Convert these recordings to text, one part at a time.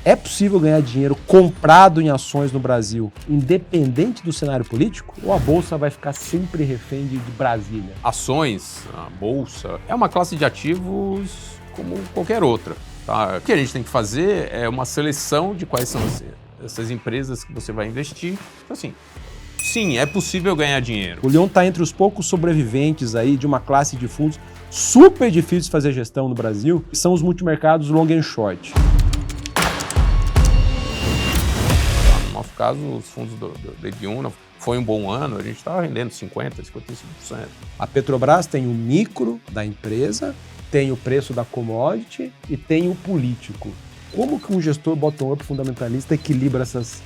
É possível ganhar dinheiro comprado em ações no Brasil, independente do cenário político? Ou a Bolsa vai ficar sempre refém de Brasília? Ações, a Bolsa, é uma classe de ativos como qualquer outra. Tá? O que a gente tem que fazer é uma seleção de quais são essas empresas que você vai investir. Então, assim, sim, é possível ganhar dinheiro. O Leon está entre os poucos sobreviventes aí de uma classe de fundos super difícil de fazer gestão no Brasil, que são os multimercados long and short. No nosso caso, os fundos da Ibiúna, foi um bom ano, a gente estava rendendo 50%, 55%. A Petrobras tem o micro da empresa, tem o preço da commodity e tem o político. Como que um gestor bottom-up fundamentalista equilibra esses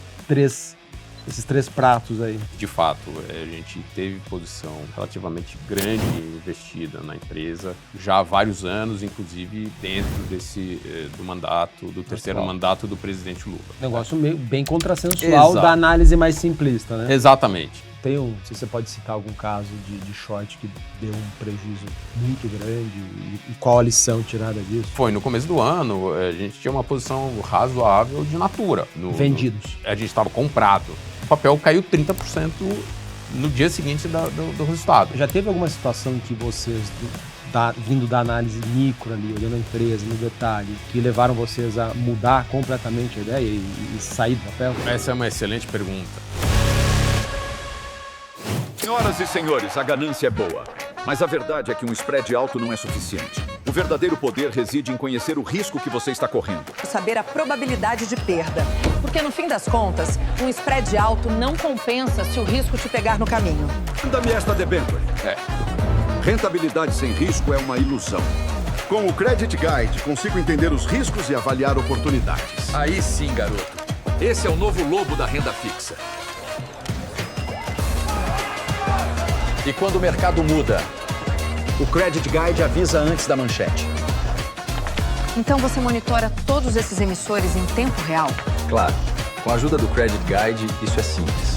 três pratos aí? De fato, a gente teve posição relativamente grande investida na empresa já há vários anos, inclusive dentro do terceiro mandato do presidente Lula. Negócio meio bem contrassensual. Exato. Da análise mais simplista, né? Exatamente. Se você pode citar algum caso de short que deu um prejuízo muito grande e qual a lição tirada disso? Foi no começo do ano, a gente tinha uma posição razoável de Natura. Vendidos. A gente estava comprado. O papel caiu 30% no dia seguinte do resultado. Já teve alguma situação em que vocês, vindo da análise micro ali, olhando a empresa no detalhe, que levaram vocês a mudar completamente a ideia e sair do papel? Essa é uma excelente pergunta. Senhoras e senhores, a ganância é boa. Mas a verdade é que um spread alto não é suficiente. O verdadeiro poder reside em conhecer o risco que você está correndo. Saber a probabilidade de perda. Porque no fim das contas, um spread alto não compensa se o risco te pegar no caminho. Manda-me esta debênture. Rentabilidade sem risco é uma ilusão. Com o Credit Guide, consigo entender os riscos e avaliar oportunidades. Aí sim, garoto. Esse é o novo lobo da renda fixa. E quando o mercado muda, o Credit Guide avisa antes da manchete. Então você monitora todos esses emissores em tempo real? Claro. Com a ajuda do Credit Guide, isso é simples.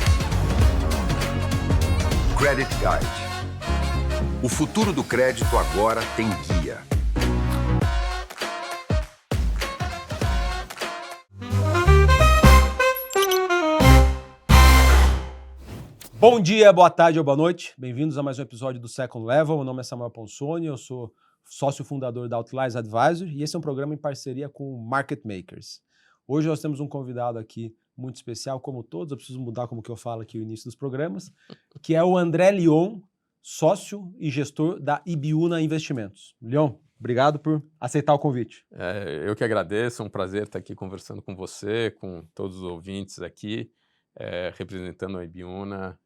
Credit Guide. O futuro do crédito agora tem guia. Bom dia, boa tarde ou boa noite. Bem-vindos a mais um episódio do Second Level. Meu nome é Samuel Ponsoni, eu sou sócio fundador da Outliers Advisory e esse é um programa em parceria com o Market Makers. Hoje nós temos um convidado aqui muito especial, como todos, eu preciso mudar como que eu falo aqui o início dos programas, que é o André Leon, sócio e gestor da Ibiúna Investimentos. Leon, obrigado por aceitar o convite. Eu que agradeço, é um prazer estar aqui conversando com você, com todos os ouvintes aqui. Representando a Ibiúna,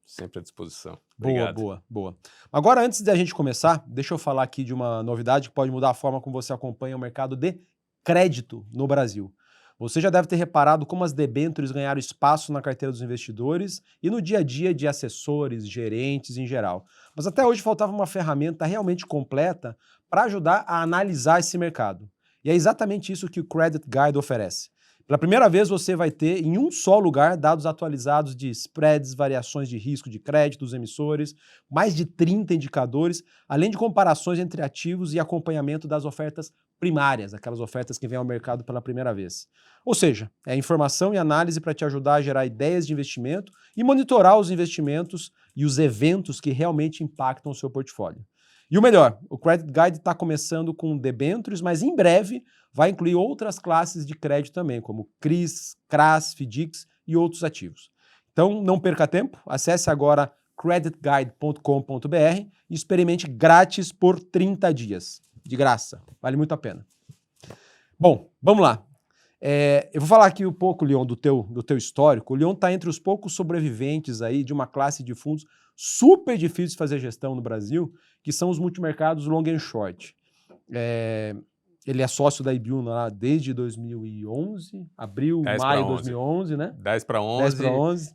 sempre à disposição. Obrigado. Boa. Agora, antes de a gente começar, deixa eu falar aqui de uma novidade que pode mudar a forma como você acompanha o mercado de crédito no Brasil. Você já deve ter reparado como as debêntures ganharam espaço na carteira dos investidores e no dia a dia de assessores, gerentes em geral. Mas até hoje faltava uma ferramenta realmente completa para ajudar a analisar esse mercado. E é exatamente isso que o Credit Guide oferece. Pela primeira vez, você vai ter em um só lugar dados atualizados de spreads, variações de risco de crédito dos emissores, mais de 30 indicadores, além de comparações entre ativos e acompanhamento das ofertas primárias, aquelas ofertas que vêm ao mercado pela primeira vez. Ou seja, é informação e análise para te ajudar a gerar ideias de investimento e monitorar os investimentos e os eventos que realmente impactam o seu portfólio. E o melhor, o Credit Guide está começando com debêntures, mas em breve vai incluir outras classes de crédito também, como CRIs, CRAs, FDICs e outros ativos. Então, não perca tempo, acesse agora creditguide.com.br e experimente grátis por 30 dias. De graça, vale muito a pena. Bom, vamos lá. Eu vou falar aqui um pouco, Leon, do teu histórico. O Leon está entre os poucos sobreviventes aí de uma classe de fundos super difícil de fazer gestão no Brasil, que são os multimercados long and short. Ele é sócio da Ibiúna lá desde 2011, maio de 2011, né? 10 para 11.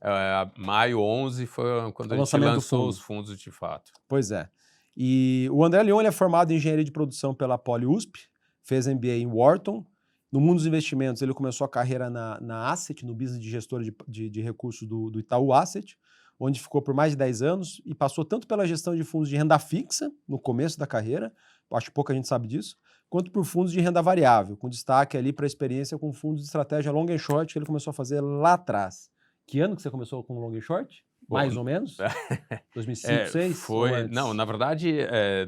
Maio 11 foi quando a gente lançou os fundos de fato. Pois é. E o André Leon ele é formado em engenharia de produção pela Poli-USP, fez MBA em Wharton. No mundo dos investimentos, ele começou a carreira na Asset, no business de gestora de recursos do Itaú Asset, onde ficou por mais de 10 anos e passou tanto pela gestão de fundos de renda fixa, no começo da carreira, acho que pouca gente sabe disso, quanto por fundos de renda variável, com destaque ali para a experiência com fundos de estratégia long and short que ele começou a fazer lá atrás. Que ano que você começou com long and short? Mais ou menos? 2005, 2006? Foi, não, na verdade,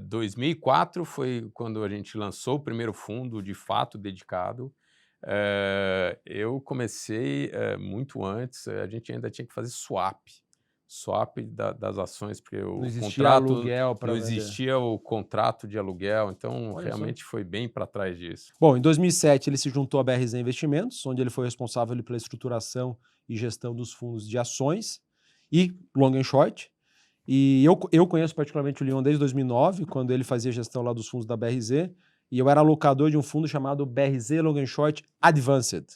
2004 foi quando a gente lançou o primeiro fundo de fato dedicado. Eu comecei muito antes, a gente ainda tinha que fazer swap das ações, porque não existia aluguel para não existia o contrato de aluguel, então Olha realmente foi bem para trás disso. Bom, em 2007 ele se juntou à BRZ Investimentos, onde ele foi responsável pela estruturação e gestão dos fundos de ações e long and short. E eu conheço particularmente o Leon desde 2009, quando ele fazia gestão lá dos fundos da BRZ, e eu era alocador de um fundo chamado BRZ Long and Short Advanced.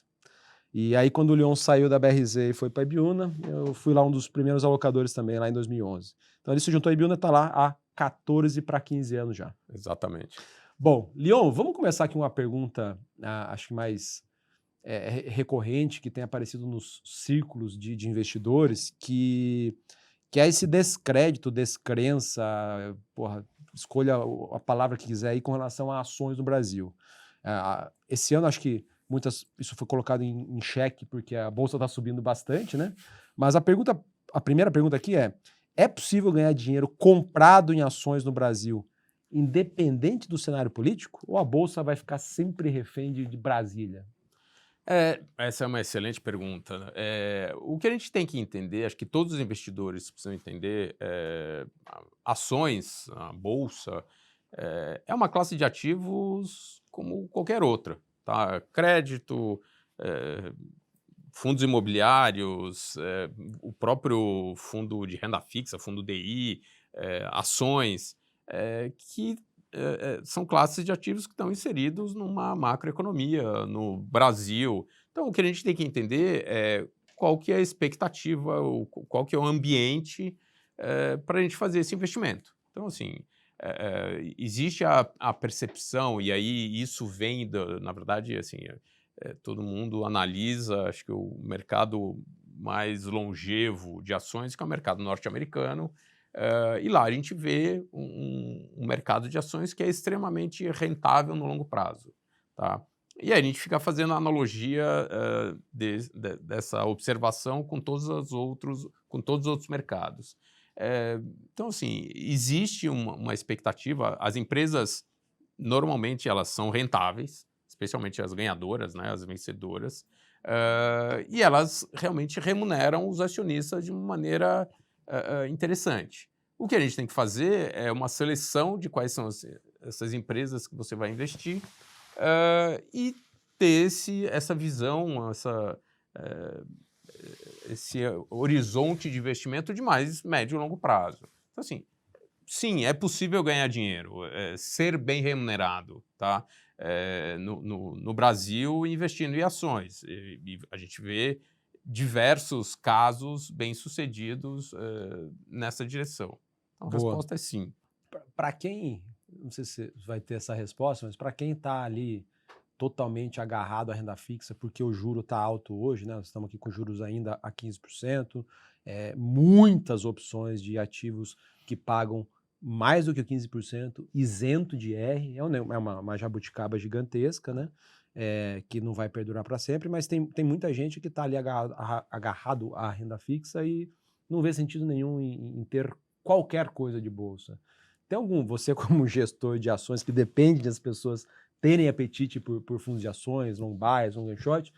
E aí, quando o Leon saiu da BRZ e foi para a Ibiúna, eu fui lá um dos primeiros alocadores também, lá em 2011. Então, ele se juntou à Ibiúna e está lá há 14 para 15 anos já. Exatamente. Bom, Leon, vamos começar aqui uma pergunta, acho que mais recorrente, que tem aparecido nos círculos de investidores, que é esse descrédito, descrença, escolha a palavra que quiser aí com relação a ações no Brasil. Esse ano, acho que isso foi colocado em xeque porque a bolsa está subindo bastante, né? Mas a primeira pergunta aqui é possível ganhar dinheiro comprado em ações no Brasil, independente do cenário político? Ou a bolsa vai ficar sempre refém de Brasília? Essa é uma excelente pergunta, né? O que a gente tem que entender, acho que todos os investidores precisam entender, ações, a bolsa, é uma classe de ativos como qualquer outra. Tá? Crédito, fundos imobiliários, o próprio fundo de renda fixa, fundo DI, ações, que são classes de ativos que estão inseridos numa macroeconomia no Brasil. Então, o que a gente tem que entender é qual que é a expectativa, qual que é o ambiente para a gente fazer esse investimento. Então, assim, existe a percepção, e aí isso vem, na verdade, assim, todo mundo analisa, acho que o mercado mais longevo de ações, que é o mercado norte-americano, e lá a gente vê um mercado de ações que é extremamente rentável no longo prazo. Tá? E aí a gente fica fazendo a analogia dessa observação com todos os outros mercados. Então, assim, existe uma expectativa. As empresas, normalmente, elas são rentáveis, especialmente as ganhadoras, né, as vencedoras, e elas realmente remuneram os acionistas de uma maneira interessante. O que a gente tem que fazer é uma seleção de quais são essas empresas que você vai investir e ter essa visão, esse horizonte de investimento de mais médio e longo prazo. Então, assim, sim, é possível ganhar dinheiro, ser bem remunerado, tá? No Brasil, investindo em ações. E a gente vê diversos casos bem-sucedidos nessa direção. Então, a resposta é sim. Para quem, não sei se vai ter essa resposta, mas para quem está ali totalmente agarrado à renda fixa, porque o juro está alto hoje, né? Nós estamos aqui com juros ainda a 15%, muitas opções de ativos que pagam mais do que 15%, isento de IR, é uma jabuticaba gigantesca, né? Que não vai perdurar para sempre, mas tem muita gente que está ali agarrado à renda fixa e não vê sentido nenhum em ter qualquer coisa de bolsa. Tem você como gestor de ações que depende das pessoas terem apetite por fundos de ações, long buys, long and short,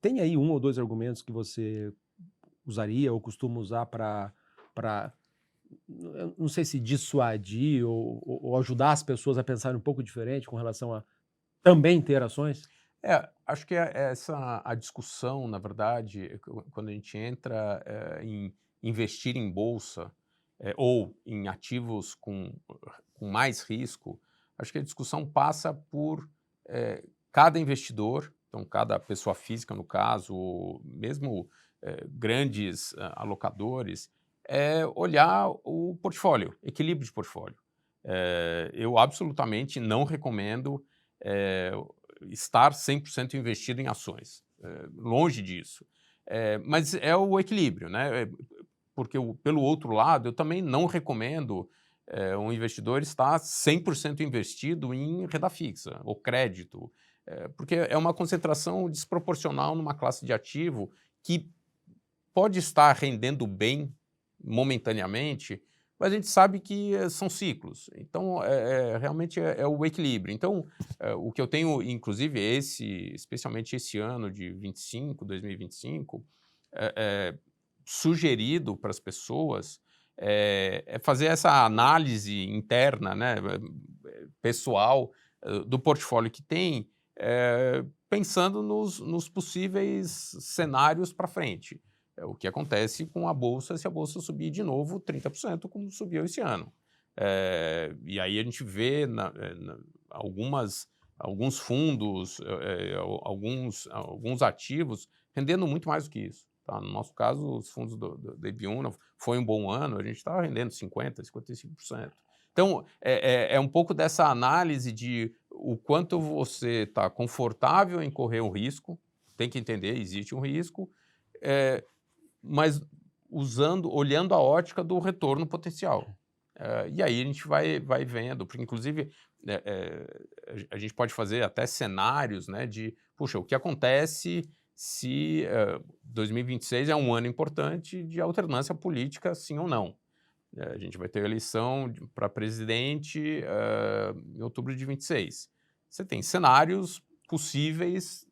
tem aí um ou dois argumentos que você usaria ou costuma usar para não sei se dissuadir ou ajudar as pessoas a pensarem um pouco diferente com relação a também ter ações? Acho que a discussão, na verdade, quando a gente entra em investir em bolsa ou em ativos com mais risco, acho que a discussão passa por cada investidor, então cada pessoa física, no caso, ou mesmo grandes alocadores, olhar o portfólio, equilíbrio de portfólio. Eu absolutamente não recomendo estar 100% investido em ações, longe disso. Mas é o equilíbrio, né? Porque, pelo outro lado, eu também não recomendo um investidor está 100% investido em renda fixa ou crédito, porque é uma concentração desproporcional numa classe de ativo que pode estar rendendo bem momentaneamente, mas a gente sabe que são ciclos. Então, realmente é o equilíbrio. Então, o que eu tenho, inclusive, especialmente esse ano de 2025, sugerido para as pessoas é fazer essa análise interna, né, pessoal, do portfólio que tem, pensando nos possíveis cenários para frente. O que acontece com a Bolsa se a Bolsa subir de novo 30%, como subiu esse ano. E aí a gente vê alguns fundos, alguns ativos rendendo muito mais do que isso. Tá? No nosso caso, os fundos da Ibiúna foi um bom ano, a gente estava rendendo 50%, 55%. Então, é um pouco dessa análise de o quanto você está confortável em correr um risco, tem que entender, existe um risco, mas olhando a ótica do retorno potencial. E aí a gente vai vendo, porque inclusive a gente pode fazer até cenários, né, de, puxa, o que acontece se 2026 é um ano importante de alternância política, sim ou não. A gente vai ter eleição para presidente em outubro de 26. Você tem cenários possíveis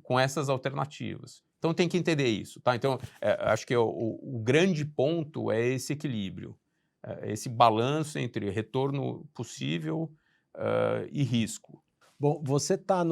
com essas alternativas. Então tem que entender isso, tá? Então acho que o grande ponto é esse equilíbrio, esse balanço entre retorno possível e risco. Bom, você está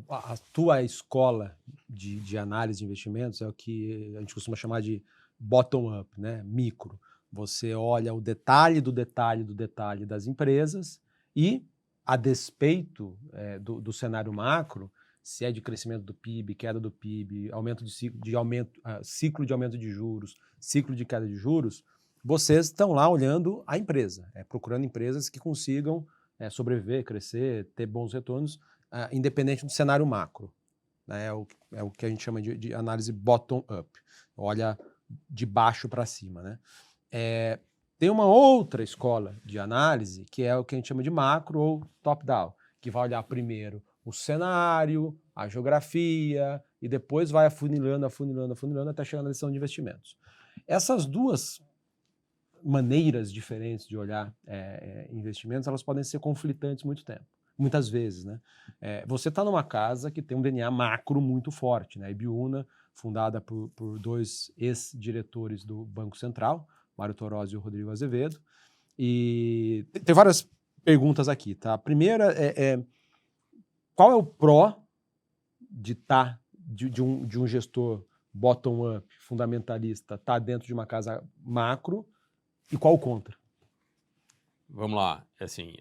a tua escola de análise de investimentos é o que a gente costuma chamar de bottom-up, né? Micro. Você olha o detalhe do detalhe do detalhe das empresas e, a despeito do cenário macro, se é de crescimento do PIB, queda do PIB, ciclo de aumento de juros, ciclo de queda de juros, vocês estão lá olhando a empresa, procurando empresas que consigam sobreviver, crescer, ter bons retornos, independente do cenário macro. Né? É o que a gente chama de análise bottom-up. Olha de baixo para cima. Né? Tem uma outra escola de análise, que é o que a gente chama de macro ou top-down, que vai olhar primeiro o cenário, a geografia, e depois vai afunilando até chegar na decisão de investimentos. Essas duas maneiras diferentes de olhar investimentos, elas podem ser conflitantes muitas vezes. Né? Você está numa casa que tem um DNA macro muito forte, né? A Ibiúna, fundada por dois ex-diretores do Banco Central, Mário Torozzi e o Rodrigo Azevedo, e tem várias perguntas aqui. Tá? A primeira qual é o pró de um gestor bottom-up, fundamentalista, estar dentro de uma casa macro, e qual o contra? Vamos lá. Assim,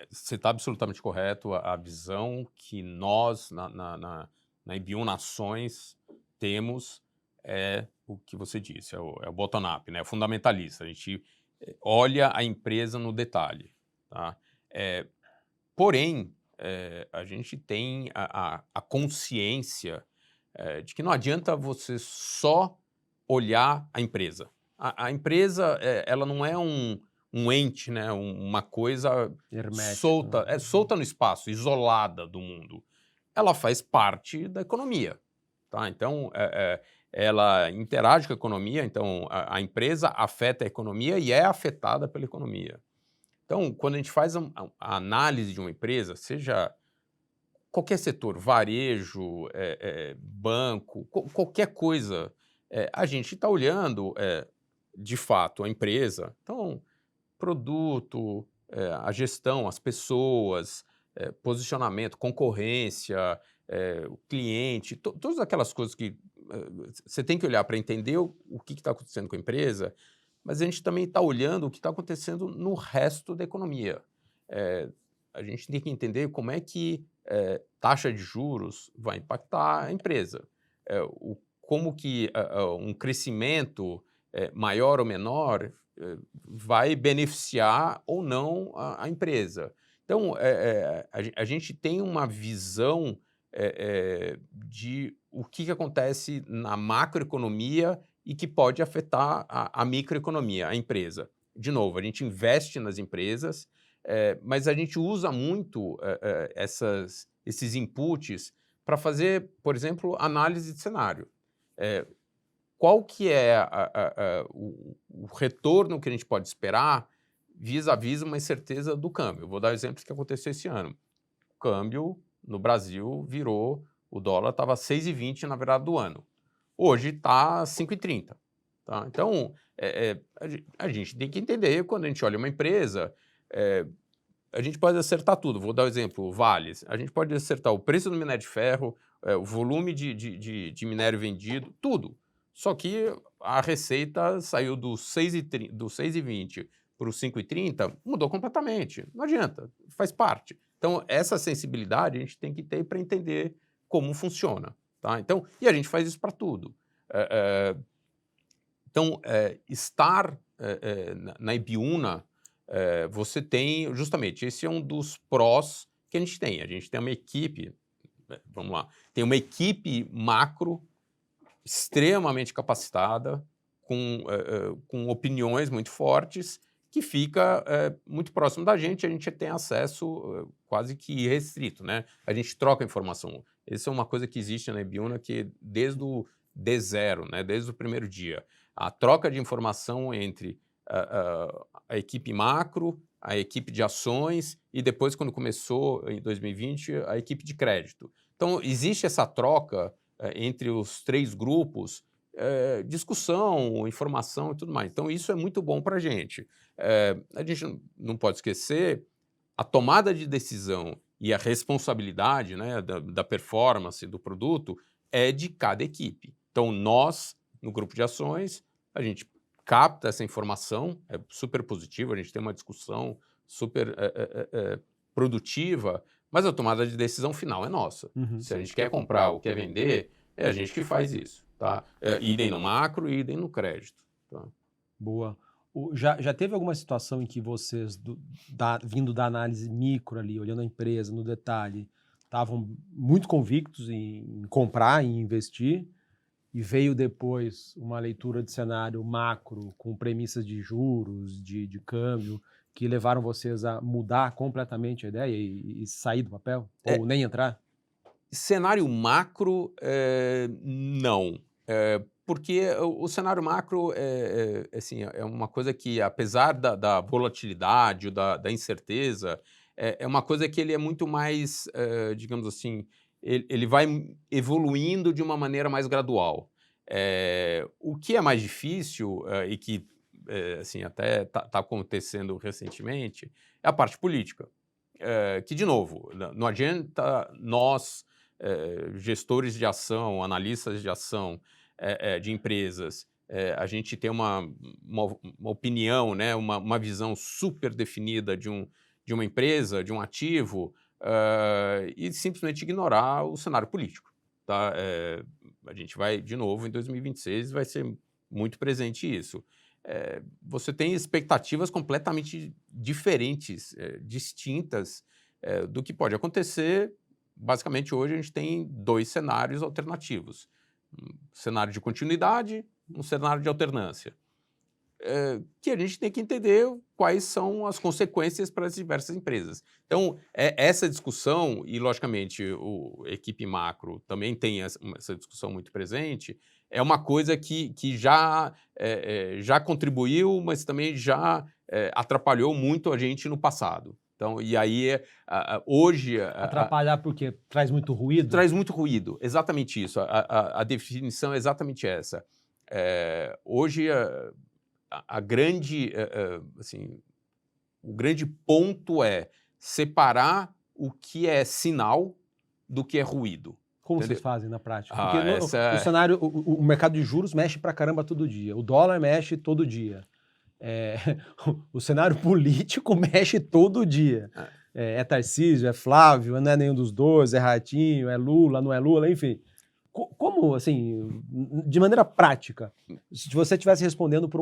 você está absolutamente correto. A visão que nós, na Ibiúna Ações, temos é o que você disse, é o bottom-up, né? É fundamentalista. A gente olha a empresa no detalhe. Tá? Porém, a gente tem a consciência de que não adianta você só olhar a empresa. A empresa, ela não é um ente, né? Uma coisa hermética, solta no espaço, isolada do mundo. Ela faz parte da economia. Tá? Então, ela interage com a economia, então a empresa afeta a economia e é afetada pela economia. Então, quando a gente faz a análise de uma empresa, seja qualquer setor, varejo, banco, qualquer coisa, a gente está olhando, de fato, a empresa. Então, produto, a gestão, as pessoas, posicionamento, concorrência, o cliente, todas aquelas coisas que você tem que olhar para entender o que está acontecendo com a empresa, mas a gente também está olhando o que está acontecendo no resto da economia. A gente tem que entender como é que taxa de juros vai impactar a empresa, como que um crescimento maior ou menor vai beneficiar ou não a empresa. Então, a gente tem uma visão de o que acontece na macroeconomia e que pode afetar a microeconomia, a empresa. De novo, a gente investe nas empresas, mas a gente usa muito esses inputs para fazer, por exemplo, análise de cenário. Qual que é o retorno que a gente pode esperar vis-à-vis uma incerteza do câmbio? Vou dar exemplos que aconteceu esse ano. O câmbio no Brasil o dólar estava 6,20 na virada do ano. Hoje está 5,30. Tá? Então, a gente tem que entender, quando a gente olha uma empresa, a gente pode acertar tudo. Vou dar um exemplo, Vales. A gente pode acertar o preço do minério de ferro, o volume de minério vendido, tudo. Só que a receita saiu do 6,20 para o 5,30, mudou completamente. Não adianta, faz parte. Então, essa sensibilidade a gente tem que ter para entender como funciona. Tá? Então, e a gente faz isso para tudo. Então, estar na Ibiúna, você tem, justamente, esse é um dos prós que a gente tem. A gente tem uma equipe, vamos lá, tem uma equipe macro extremamente capacitada, com opiniões muito fortes, que fica muito próximo da gente. A gente tem acesso quase que irrestrito, né? A gente troca informação. Essa é uma coisa que existe na Ibiúna que desde o D0, né? Desde o primeiro dia. A troca de informação entre a equipe macro, a equipe de ações e depois, quando começou em 2020, a equipe de crédito. Então, existe essa troca entre os três grupos, discussão, informação e tudo mais. Então, isso é muito bom para a gente. A gente não pode esquecer a tomada de decisão e a responsabilidade, né, da performance do produto é de cada equipe. Então, nós, no grupo de ações, a gente capta essa informação, é super positivo, a gente tem uma discussão super produtiva, mas a tomada de decisão final é nossa. Uhum. Se a gente quer comprar ou quer vender, é a gente que faz isso. Tá? Idem no macro e idem no crédito. Tá? Boa. Já teve alguma situação em que vocês, vindo da análise micro ali, olhando a empresa no detalhe, estavam muito convictos em comprar, em investir, e veio depois uma leitura de cenário macro com premissas de juros, de câmbio, que levaram vocês a mudar completamente a ideia e sair do papel? Ou nem entrar? Cenário macro, não. Porque o cenário macro assim, é uma coisa que, apesar da volatilidade ou da incerteza, é uma coisa que ele é muito mais, digamos assim, ele vai evoluindo de uma maneira mais gradual. O que é mais difícil e que assim, até está acontecendo recentemente é a parte política. Que, de novo, não adianta nós, gestores de ação, analistas de ação de empresas, a gente ter uma opinião, né, uma visão super definida de uma empresa, de um ativo, e simplesmente ignorar o cenário político. Tá? A gente vai, de novo, em 2026, vai ser muito presente isso. Você tem expectativas completamente diferentes, distintas do que pode acontecer. Basicamente, hoje a gente tem dois cenários alternativos. Um cenário de continuidade, um cenário de alternância. Que a gente tem que entender quais são as consequências para as diversas empresas. Então, essa discussão, e logicamente a equipe macro também tem essa discussão muito presente, é uma coisa que já contribuiu, mas também já atrapalhou muito a gente no passado. Então, e aí, hoje... Atrapalhar porque traz muito ruído? Traz muito ruído, exatamente isso. A definição é exatamente essa. Hoje, assim, o grande ponto é separar o que é sinal do que é ruído. Como vocês fazem na prática? Porque o cenário, o mercado de juros mexe pra caramba todo dia. O dólar mexe todo dia. O cenário político mexe todo dia. É Tarcísio, é Flávio, não é nenhum dos dois, é Ratinho, é Lula, não é Lula, enfim. Como, assim, de maneira prática, se você estivesse respondendo para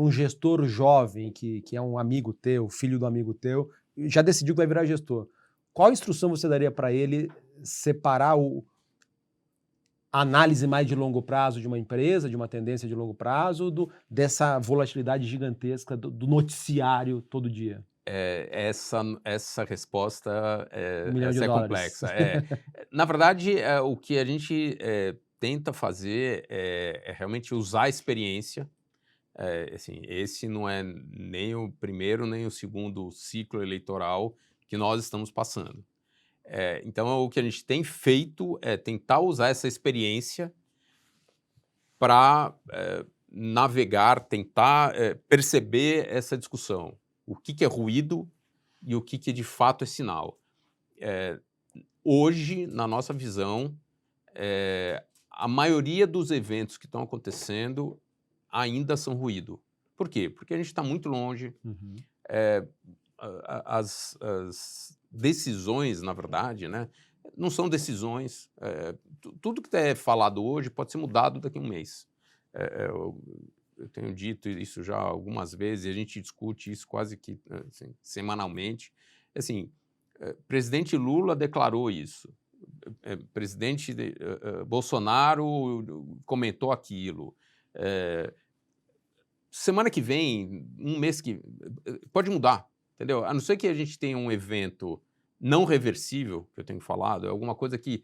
um gestor jovem que é um amigo teu, filho do amigo teu, já decidiu que vai virar gestor, qual instrução você daria para ele separar análise mais de longo prazo de uma empresa, de uma tendência de longo prazo, dessa volatilidade gigantesca do noticiário todo dia? Essa resposta $1 milhão de essa é dólares. complexa. Na verdade, o que a gente tenta fazer é realmente usar a experiência. Assim, esse não é nem o primeiro nem o segundo ciclo eleitoral que nós estamos passando. Então, o que a gente tem feito é tentar usar essa experiência para navegar, tentar perceber essa discussão. O que é ruído e o que de fato é sinal. Hoje, na nossa visão, a maioria dos eventos que estão acontecendo ainda são ruído. Por quê? Porque a gente está muito longe. Uhum. As decisões, na verdade, né, não são decisões. Tudo que é falado hoje pode ser mudado daqui a um mês. Eu tenho dito isso já algumas vezes, e a gente discute isso quase que assim, semanalmente. Assim, presidente Lula declarou isso. Presidente Bolsonaro comentou aquilo. Semana que vem, um mês que... Pode mudar, entendeu? A não ser que a gente tenha um evento não reversível, que eu tenho falado, é alguma coisa que,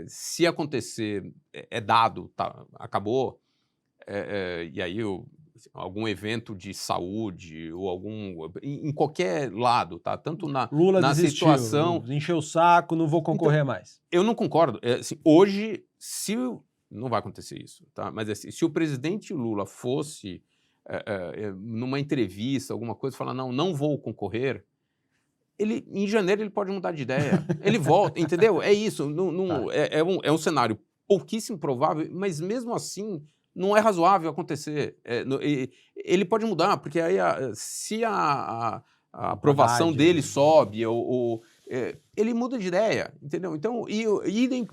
se acontecer, é dado, tá, acabou, e aí algum evento de saúde, ou em qualquer lado, tá? Tanto na desistiu, situação... encheu o saco, não vou concorrer mais. Eu não concordo. Assim, hoje, não vai acontecer isso, tá? Mas assim, se o presidente Lula fosse numa entrevista, alguma coisa, falar, não vou concorrer, em janeiro ele pode mudar de ideia. Ele volta, entendeu? É isso. É um cenário pouquíssimo provável, mas mesmo assim não é razoável acontecer. Ele pode mudar, porque aí se a aprovação dele sobe, ele muda de ideia, entendeu? Então, idem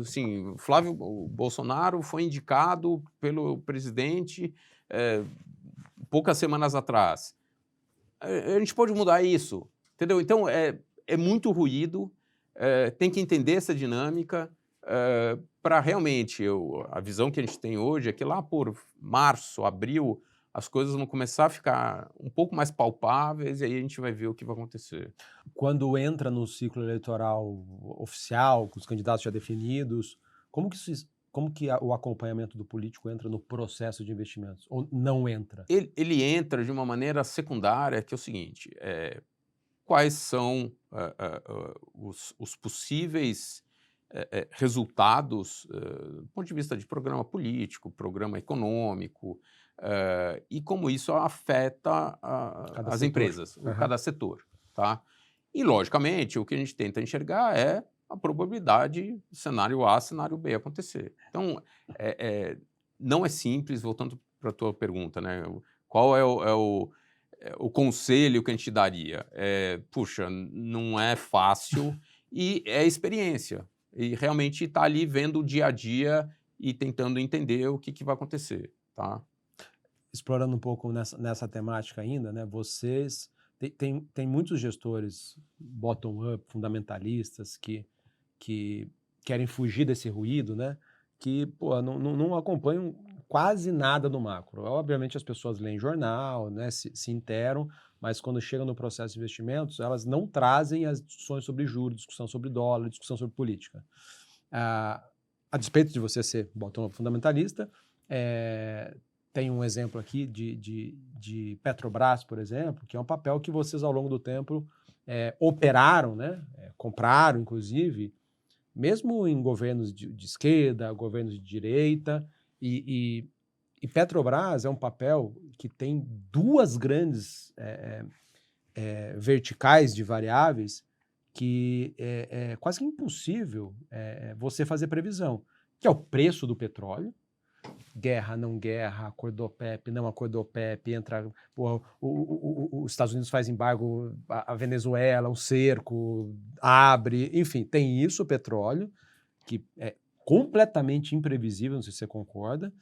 assim, Flávio Bolsonaro foi indicado pelo presidente poucas semanas atrás. A gente pode mudar isso, entendeu? Então, é muito ruído, tem que entender essa dinâmica para realmente... A visão que a gente tem hoje é que lá por março, abril, as coisas vão começar a ficar um pouco mais palpáveis e aí a gente vai ver o que vai acontecer. Quando entra no ciclo eleitoral oficial, com os candidatos já definidos, como que o acompanhamento do político entra no processo de investimentos? Ou não entra? Ele entra de uma maneira secundária, que é o seguinte, quais são os possíveis resultados do ponto de vista de programa político, programa econômico, e como isso afeta as empresas, cada setor, tá? E, logicamente, o que a gente tenta enxergar é a probabilidade do cenário A, cenário B acontecer. Então, não é simples, voltando para a tua pergunta, né? Qual é o conselho que a gente daria? Puxa, não é fácil e é experiência. E realmente está ali vendo o dia a dia e tentando entender o que vai acontecer, tá? Explorando um pouco nessa temática ainda, né? Vocês... Tem muitos gestores bottom-up, fundamentalistas, que querem fugir desse ruído, né? Que não acompanham quase nada do macro. Obviamente as pessoas leem jornal, né? Se interam, mas quando chegam no processo de investimentos, elas não trazem as discussões sobre juros, discussão sobre dólar, discussão sobre política. A despeito de você ser bottom-up fundamentalista, tem um exemplo aqui de Petrobras, por exemplo, que é um papel que vocês, ao longo do tempo, operaram, né? Compraram, inclusive, mesmo em governos de esquerda, governos de direita, e Petrobras é um papel que tem duas grandes verticais de variáveis que é quase que impossível você fazer previsão, que é o preço do petróleo. Guerra, não guerra, acordou OPEP, não acordou OPEP, entra... os Estados Unidos faz embargo à Venezuela, um cerco, abre... Enfim, tem isso, o petróleo, que é completamente imprevisível, não sei se você concorda,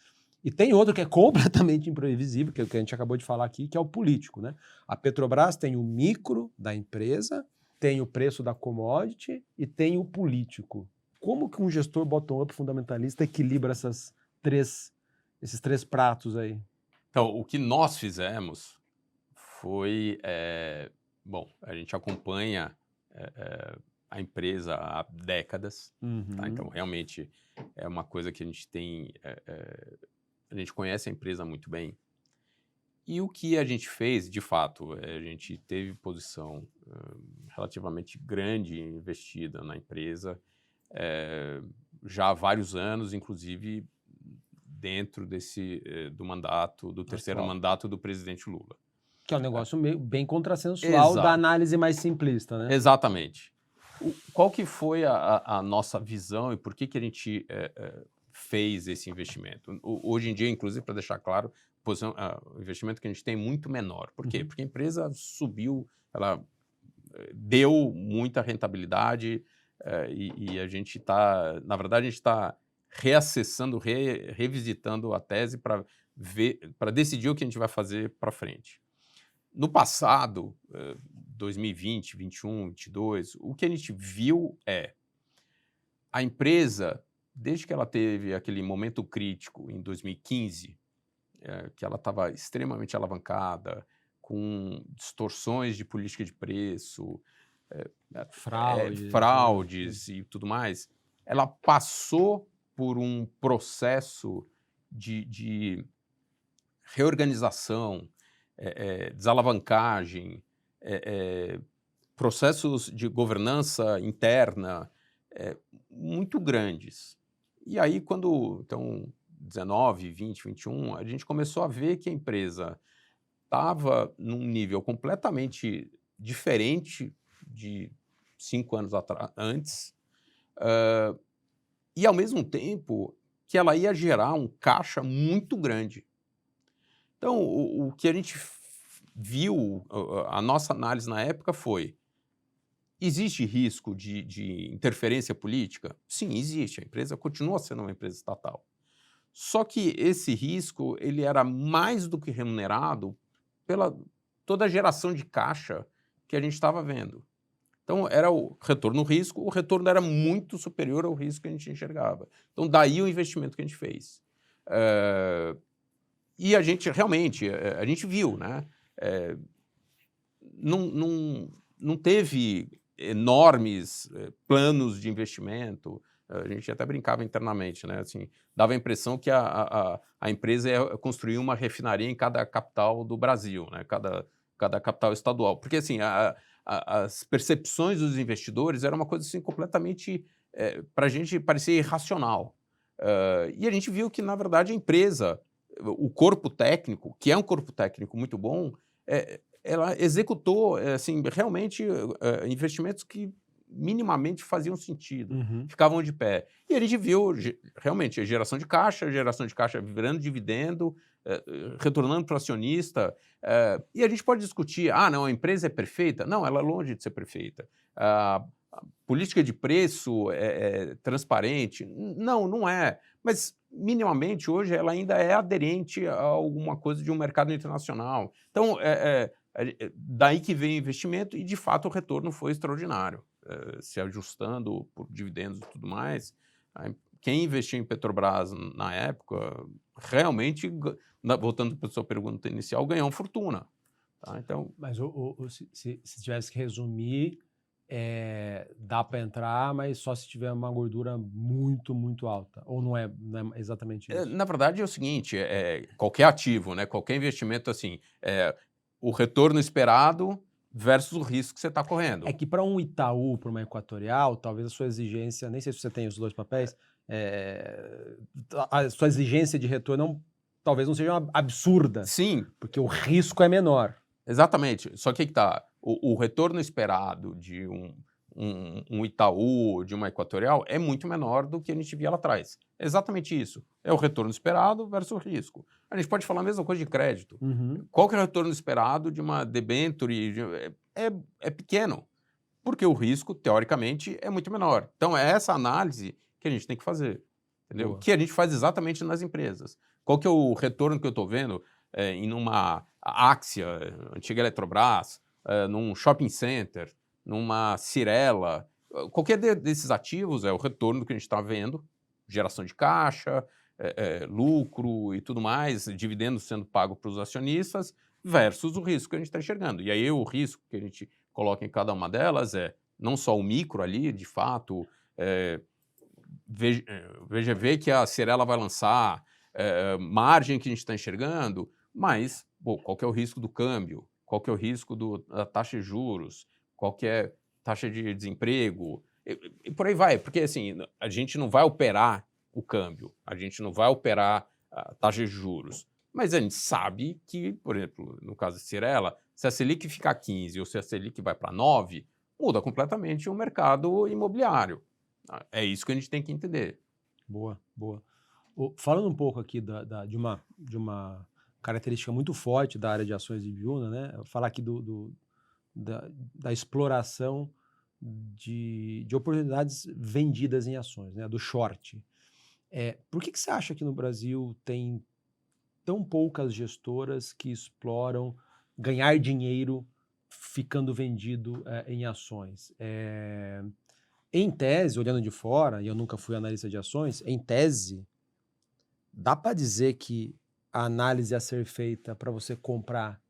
e tem outro que é completamente imprevisível, que é o que a gente acabou de falar aqui, que é o político, né? A Petrobras tem o micro da empresa, tem o preço da commodity e tem o político. Como que um gestor bottom-up fundamentalista equilibra esses três pratos aí? Então, o que nós fizemos foi... bom, a gente acompanha a empresa há décadas, tá? Então, realmente, é uma coisa que a gente tem... a gente conhece a empresa muito bem. E o que a gente fez, de fato, a gente teve posição relativamente grande investida na empresa já há vários anos, inclusive dentro do mandato, do terceiro mandato do presidente Lula. Que é um negócio meio, bem contrassensual. Exato. Da análise mais simplista, né? Exatamente. Qual que foi a nossa visão e por que a gente fez esse investimento? Hoje em dia, inclusive, para deixar claro, o investimento que a gente tem é muito menor. Por quê? Porque a empresa subiu, ela deu muita rentabilidade e a gente está, na verdade, a gente está reacessando, revisitando a tese para decidir o que a gente vai fazer para frente. No passado, 2020, 21, 22, o que a gente viu a empresa, desde que ela teve aquele momento crítico em 2015, que ela estava extremamente alavancada, com distorções de política de preço, fraudes e tudo mais, ela passou por um processo de reorganização, desalavancagem, processos de governança interna muito grandes. E aí, então, 19, 20, 21, a gente começou a ver que a empresa estava num nível completamente diferente de 5 anos antes, e ao mesmo tempo que ela ia gerar um caixa muito grande. Então, o que a gente viu, a nossa análise na época foi: existe risco de interferência política? Sim, existe. A empresa continua sendo uma empresa estatal. Só que esse risco ele era mais do que remunerado pela toda a geração de caixa que a gente estava vendo. Então, era o retorno-risco, o retorno era muito superior ao risco que a gente enxergava. Então, daí o investimento que a gente fez. E a gente, realmente, a gente viu, né? Não teve enormes planos de investimento. A gente até brincava internamente, né? Assim, dava a impressão que a empresa ia construir uma refinaria em cada capital do Brasil, né? Cada capital estadual. Porque, assim, as percepções dos investidores era uma coisa assim, completamente, para a gente, parecia irracional. E a gente viu que, na verdade, a empresa, o corpo técnico, que é um corpo técnico muito bom, ela executou assim, realmente investimentos que minimamente faziam sentido, ficavam de pé. E a gente viu realmente a geração de caixa virando dividendo, retornando para o acionista. E a gente pode discutir, não, a empresa é perfeita? Não, ela é longe de ser perfeita. A política de preço é transparente? Não, não é. Mas, minimamente, hoje, ela ainda é aderente a alguma coisa de um mercado internacional. Então, daí que vem o investimento e, de fato, o retorno foi extraordinário. Se ajustando por dividendos e tudo mais, quem investiu em Petrobras na época, realmente, voltando para a sua pergunta inicial, ganhou uma fortuna. Tá? Então, mas se tivesse que resumir, dá para entrar, mas só se tiver uma gordura muito, muito alta. Ou não é exatamente isso? Na verdade, é o seguinte, qualquer ativo, né, qualquer investimento, assim, o retorno esperado versus o risco que você está correndo. É que para um Itaú, para uma Equatorial, talvez a sua exigência, nem sei se você tem os dois papéis, a sua exigência de retorno talvez não seja absurda. Sim. Porque o risco é menor. Exatamente. Só que está o retorno esperado de um Itaú, de uma Equatorial, é muito menor do que a gente via lá atrás. É exatamente isso. É o retorno esperado versus o risco. A gente pode falar a mesma coisa de crédito. Qual que é o retorno esperado de uma debenture? É pequeno, porque o risco, teoricamente, é muito menor. Então, é essa análise que a gente tem que fazer. Entendeu? Boa. Que a gente faz exatamente nas empresas. Qual que é o retorno que eu estou vendo em uma Axia, antiga Eletrobras, num shopping center, numa Cirela? qualquer desses ativos é o retorno que a gente está vendo, geração de caixa, lucro e tudo mais, dividendos sendo pago para os acionistas, versus o risco que a gente está enxergando. E aí o risco que a gente coloca em cada uma delas é não só o micro ali, de fato, VGV que a Cyrela vai lançar, margem que a gente está enxergando, mas qual que é o risco do câmbio, qual que é o risco da taxa de juros, qual que é a taxa de desemprego, e por aí vai, porque assim, a gente não vai operar o câmbio, a gente não vai operar a taxa de juros, mas a gente sabe que, por exemplo, no caso da Cyrela, se a Selic ficar 15 ou se a Selic vai para 9, muda completamente o mercado imobiliário. É isso que a gente tem que entender. Boa, boa. Falando um pouco aqui de uma característica muito forte da área de ações de Ibiúna, né? Falar aqui da exploração de oportunidades vendidas em ações, né? Do short. Por que você acha que no Brasil tem tão poucas gestoras que exploram ganhar dinheiro ficando vendido em ações? Em tese, olhando de fora, e eu nunca fui analista de ações, em tese, dá para dizer que a análise a ser feita para você comprar,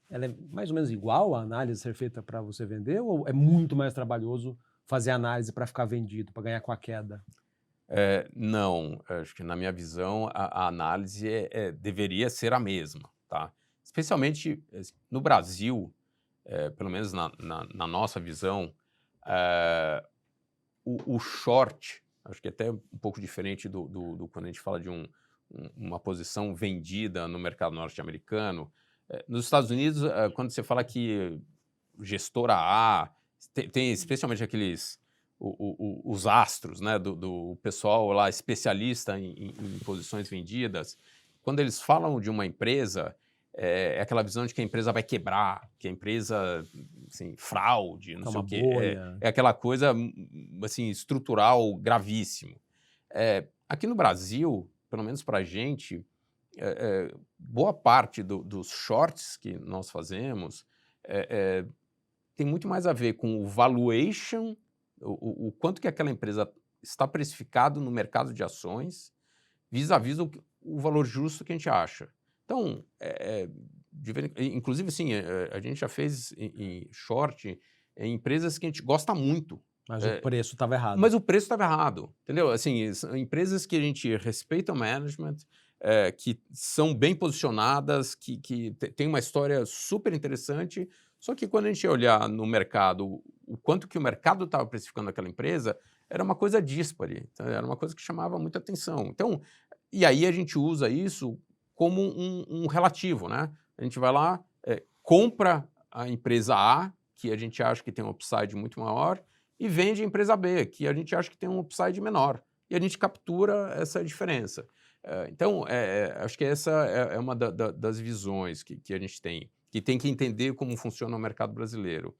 ela é mais ou menos igual à análise a ser feita para você vender, ou é muito mais trabalhoso fazer análise para ficar vendido, para ganhar com a queda? Não, acho que na minha visão a análise deveria ser a mesma, tá? Especialmente no Brasil, pelo menos na nossa visão, o short, acho que até um pouco diferente do quando a gente fala de uma posição vendida no mercado norte-americano. Nos Estados Unidos, quando você fala que gestora A, tem especialmente aqueles, os astros, né, do pessoal lá especialista em posições vendidas, quando eles falam de uma empresa, é aquela visão de que a empresa vai quebrar, que a empresa, assim, fraude, não sei o quê. É aquela coisa, assim, estrutural gravíssimo. Aqui no Brasil, pelo menos para a gente, boa parte dos shorts que nós fazemos tem muito mais a ver com o valuation, o quanto que aquela empresa está precificado no mercado de ações, vis-à-vis o valor justo que a gente acha. Então, inclusive, sim, a gente já fez em short em empresas que a gente gosta muito. Mas o preço estava errado. Mas o preço estava errado, entendeu? Assim, são empresas que a gente respeita o management, que são bem posicionadas, que tem uma história super interessante, só que quando a gente olhar no mercado, o quanto que o mercado estava precificando aquela empresa, era uma coisa díspare, então, era uma coisa que chamava muita atenção. Então, e aí a gente usa isso como um relativo, né? A gente vai lá, compra a empresa A, que a gente acha que tem um upside muito maior, e vende a empresa B, que a gente acha que tem um upside menor. E a gente captura essa diferença. Então, acho que essa é uma das visões que a gente tem, que tem que entender como funciona o mercado brasileiro.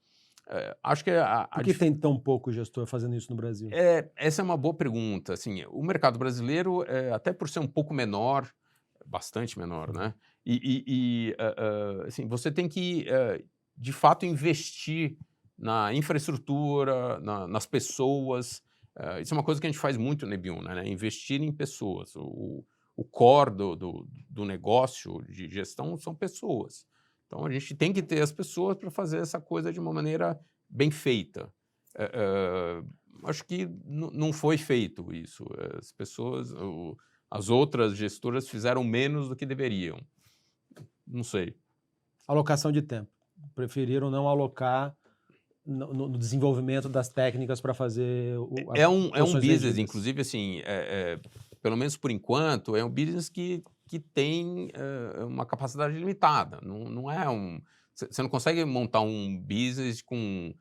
Acho que Por que tem tão pouco gestor fazendo isso no Brasil? Essa é uma boa pergunta. Assim, o mercado brasileiro, até por ser um pouco menor, bastante menor, né? Assim, você tem que, de fato, investir na infraestrutura, nas pessoas. Isso é uma coisa que a gente faz muito na Ibiúna, né? Investir em pessoas. O core do negócio de gestão são pessoas. Então, a gente tem que ter as pessoas para fazer essa coisa de uma maneira bem feita. Acho que não foi feito isso. As pessoas, as outras gestoras fizeram menos do que deveriam. Não sei. Alocação de tempo. Preferiram não alocar no desenvolvimento das técnicas para fazer é um business, vendidas. Inclusive, assim, pelo menos por enquanto, é um business que tem uma capacidade limitada. Não é você não consegue montar um business com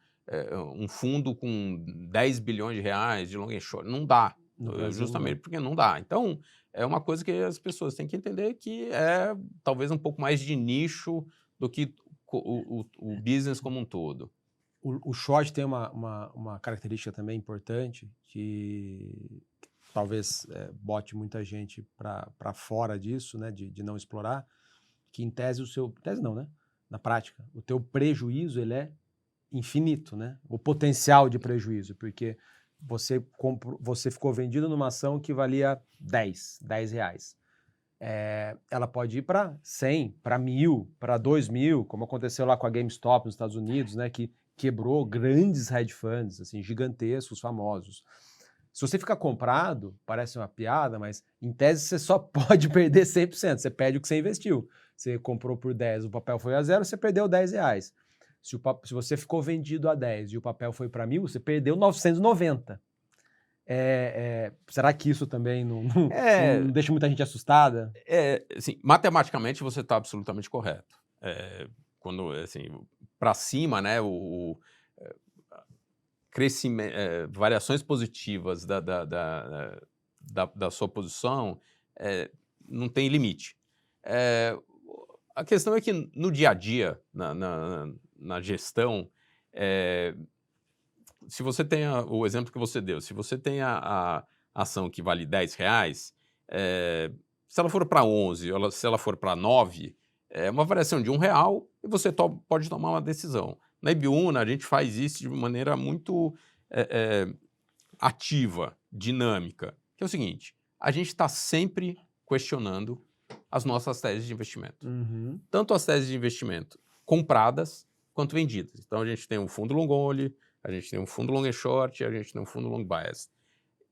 um fundo com 10 bilhões de reais de long and short. Não dá. Justamente porque não dá. Então, é uma coisa que as pessoas têm que entender que é talvez um pouco mais de nicho do que o business como um todo. O short tem uma característica também importante que talvez bote muita gente para fora disso, né, de não explorar, que em tese tese não, né? Na prática, o teu prejuízo ele é infinito, né? O potencial de prejuízo, porque você ficou vendido numa ação que valia 10 reais. Ela pode ir para 100, para 1.000, para 2.000, como aconteceu lá com a GameStop nos Estados Unidos, né? Que quebrou grandes hedge funds, assim, gigantescos, famosos. Se você ficar comprado, parece uma piada, mas em tese você só pode perder 100%. Você perde o que você investiu. Você comprou por 10, o papel foi a 0, você perdeu 10 reais. Se você ficou vendido a 10 e o papel foi para 1.000, você perdeu 990. Será que isso também não deixa muita gente assustada? Assim, matematicamente você está absolutamente correto. Quando, assim, para cima, né, crescimento, variações positivas da sua posição não tem limite. A questão é que no dia a dia, na gestão, se você tem o exemplo que você deu, se você tem a ação que vale 10 reais, se ela for para 11, se ela for para 9, é uma variação de R$1 e você pode tomar uma decisão. Na Ibiúna, a gente faz isso de maneira muito ativa, dinâmica, que é o seguinte, a gente está sempre questionando as nossas teses de investimento. Uhum. Tanto as teses de investimento compradas quanto vendidas. Então, a gente tem um fundo long only, a gente tem um fundo long and short, a gente tem um fundo long bias.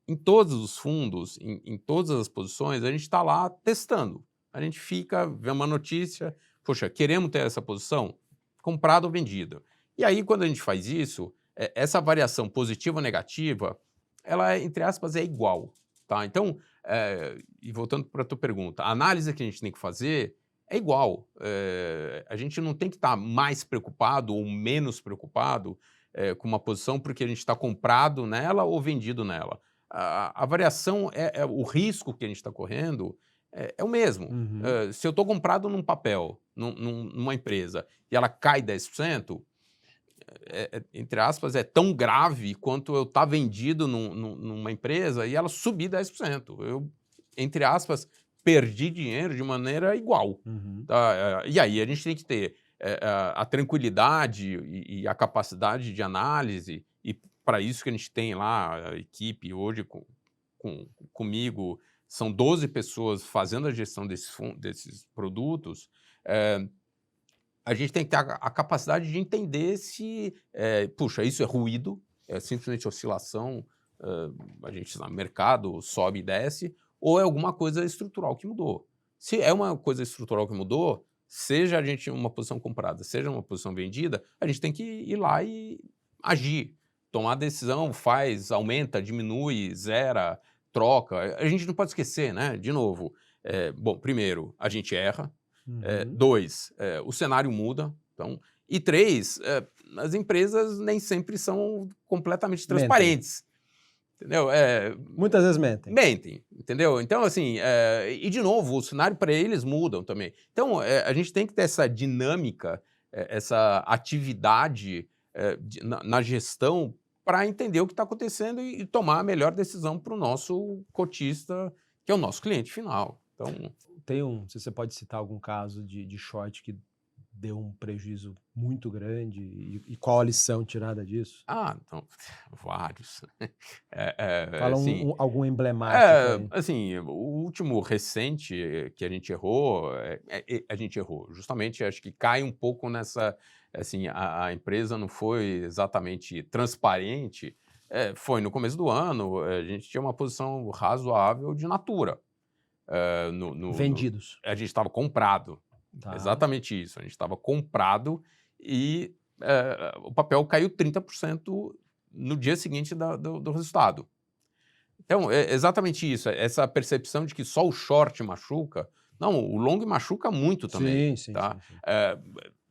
Em todos os fundos, em todas as posições, a gente está lá testando. A gente fica, vê uma notícia, poxa, queremos ter essa posição? Comprada ou vendida? E aí, quando a gente faz isso, essa variação positiva ou negativa, ela, entre aspas, é igual. Tá? Então, e voltando para a tua pergunta, a análise que a gente tem que fazer é igual. A gente não tem que estar mais preocupado ou menos preocupado com uma posição porque a gente está comprado nela ou vendido nela. A variação, o risco que a gente está correndo é o mesmo. Uhum. Se eu estou comprado num papel, numa empresa, e ela cai 10%, entre aspas, é tão grave quanto eu estar vendido numa empresa e ela subir 10%. Eu, entre aspas, perdi dinheiro de maneira igual. Uhum. Tá? E aí a gente tem que ter a tranquilidade e a capacidade de análise, e para isso que a gente tem lá a equipe hoje comigo, são 12 pessoas fazendo a gestão desses produtos. A gente tem que ter a capacidade de entender se, puxa, isso é ruído, é simplesmente oscilação, a gente no mercado sobe e desce, ou é alguma coisa estrutural que mudou. Se é uma coisa estrutural que mudou, seja a gente uma posição comprada, seja uma posição vendida, a gente tem que ir lá e agir, tomar decisão, aumenta, diminui, zera, troca. A gente não pode esquecer, né? De novo, bom, primeiro, a gente erra. Uhum. 2, o cenário muda. Então, e 3, as empresas nem sempre são completamente transparentes. Entendeu? Muitas vezes mentem. Mentem, entendeu? Então, assim, e de novo, o cenário para eles mudam também. Então, a gente tem que ter essa dinâmica, essa atividade na gestão para entender o que está acontecendo e tomar a melhor decisão para o nosso cotista, que é o nosso cliente final. Então, se você pode citar algum caso de short que deu um prejuízo muito grande e qual a lição tirada disso? Então, vários. Fala assim, algum emblemático. Assim, o último recente que a gente errou, justamente, acho que cai um pouco nessa, assim, a empresa não foi exatamente transparente, foi no começo do ano, a gente tinha uma posição razoável de Natura. Vendidos. A gente estava comprado. Tá. Exatamente isso. A gente estava comprado e o papel caiu 30% no dia seguinte do resultado. Então, é exatamente isso. Essa percepção de que só o short machuca. Não, o long machuca muito também. Sim, tá? sim.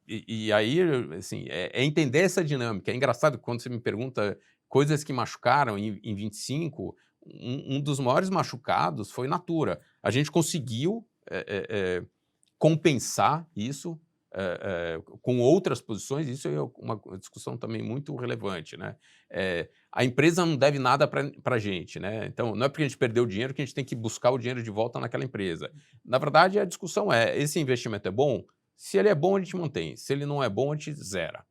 E aí, assim, entender essa dinâmica. É engraçado quando você me pergunta coisas que machucaram em 25, um dos maiores machucados foi Natura. A gente conseguiu compensar isso com outras posições, isso é uma discussão também muito relevante, né? A empresa não deve nada para a gente, né? Então, não é porque a gente perdeu o dinheiro que a gente tem que buscar o dinheiro de volta naquela empresa. Na verdade, a discussão esse investimento é bom? Se ele é bom, a gente mantém. Se ele não é bom, a gente zera.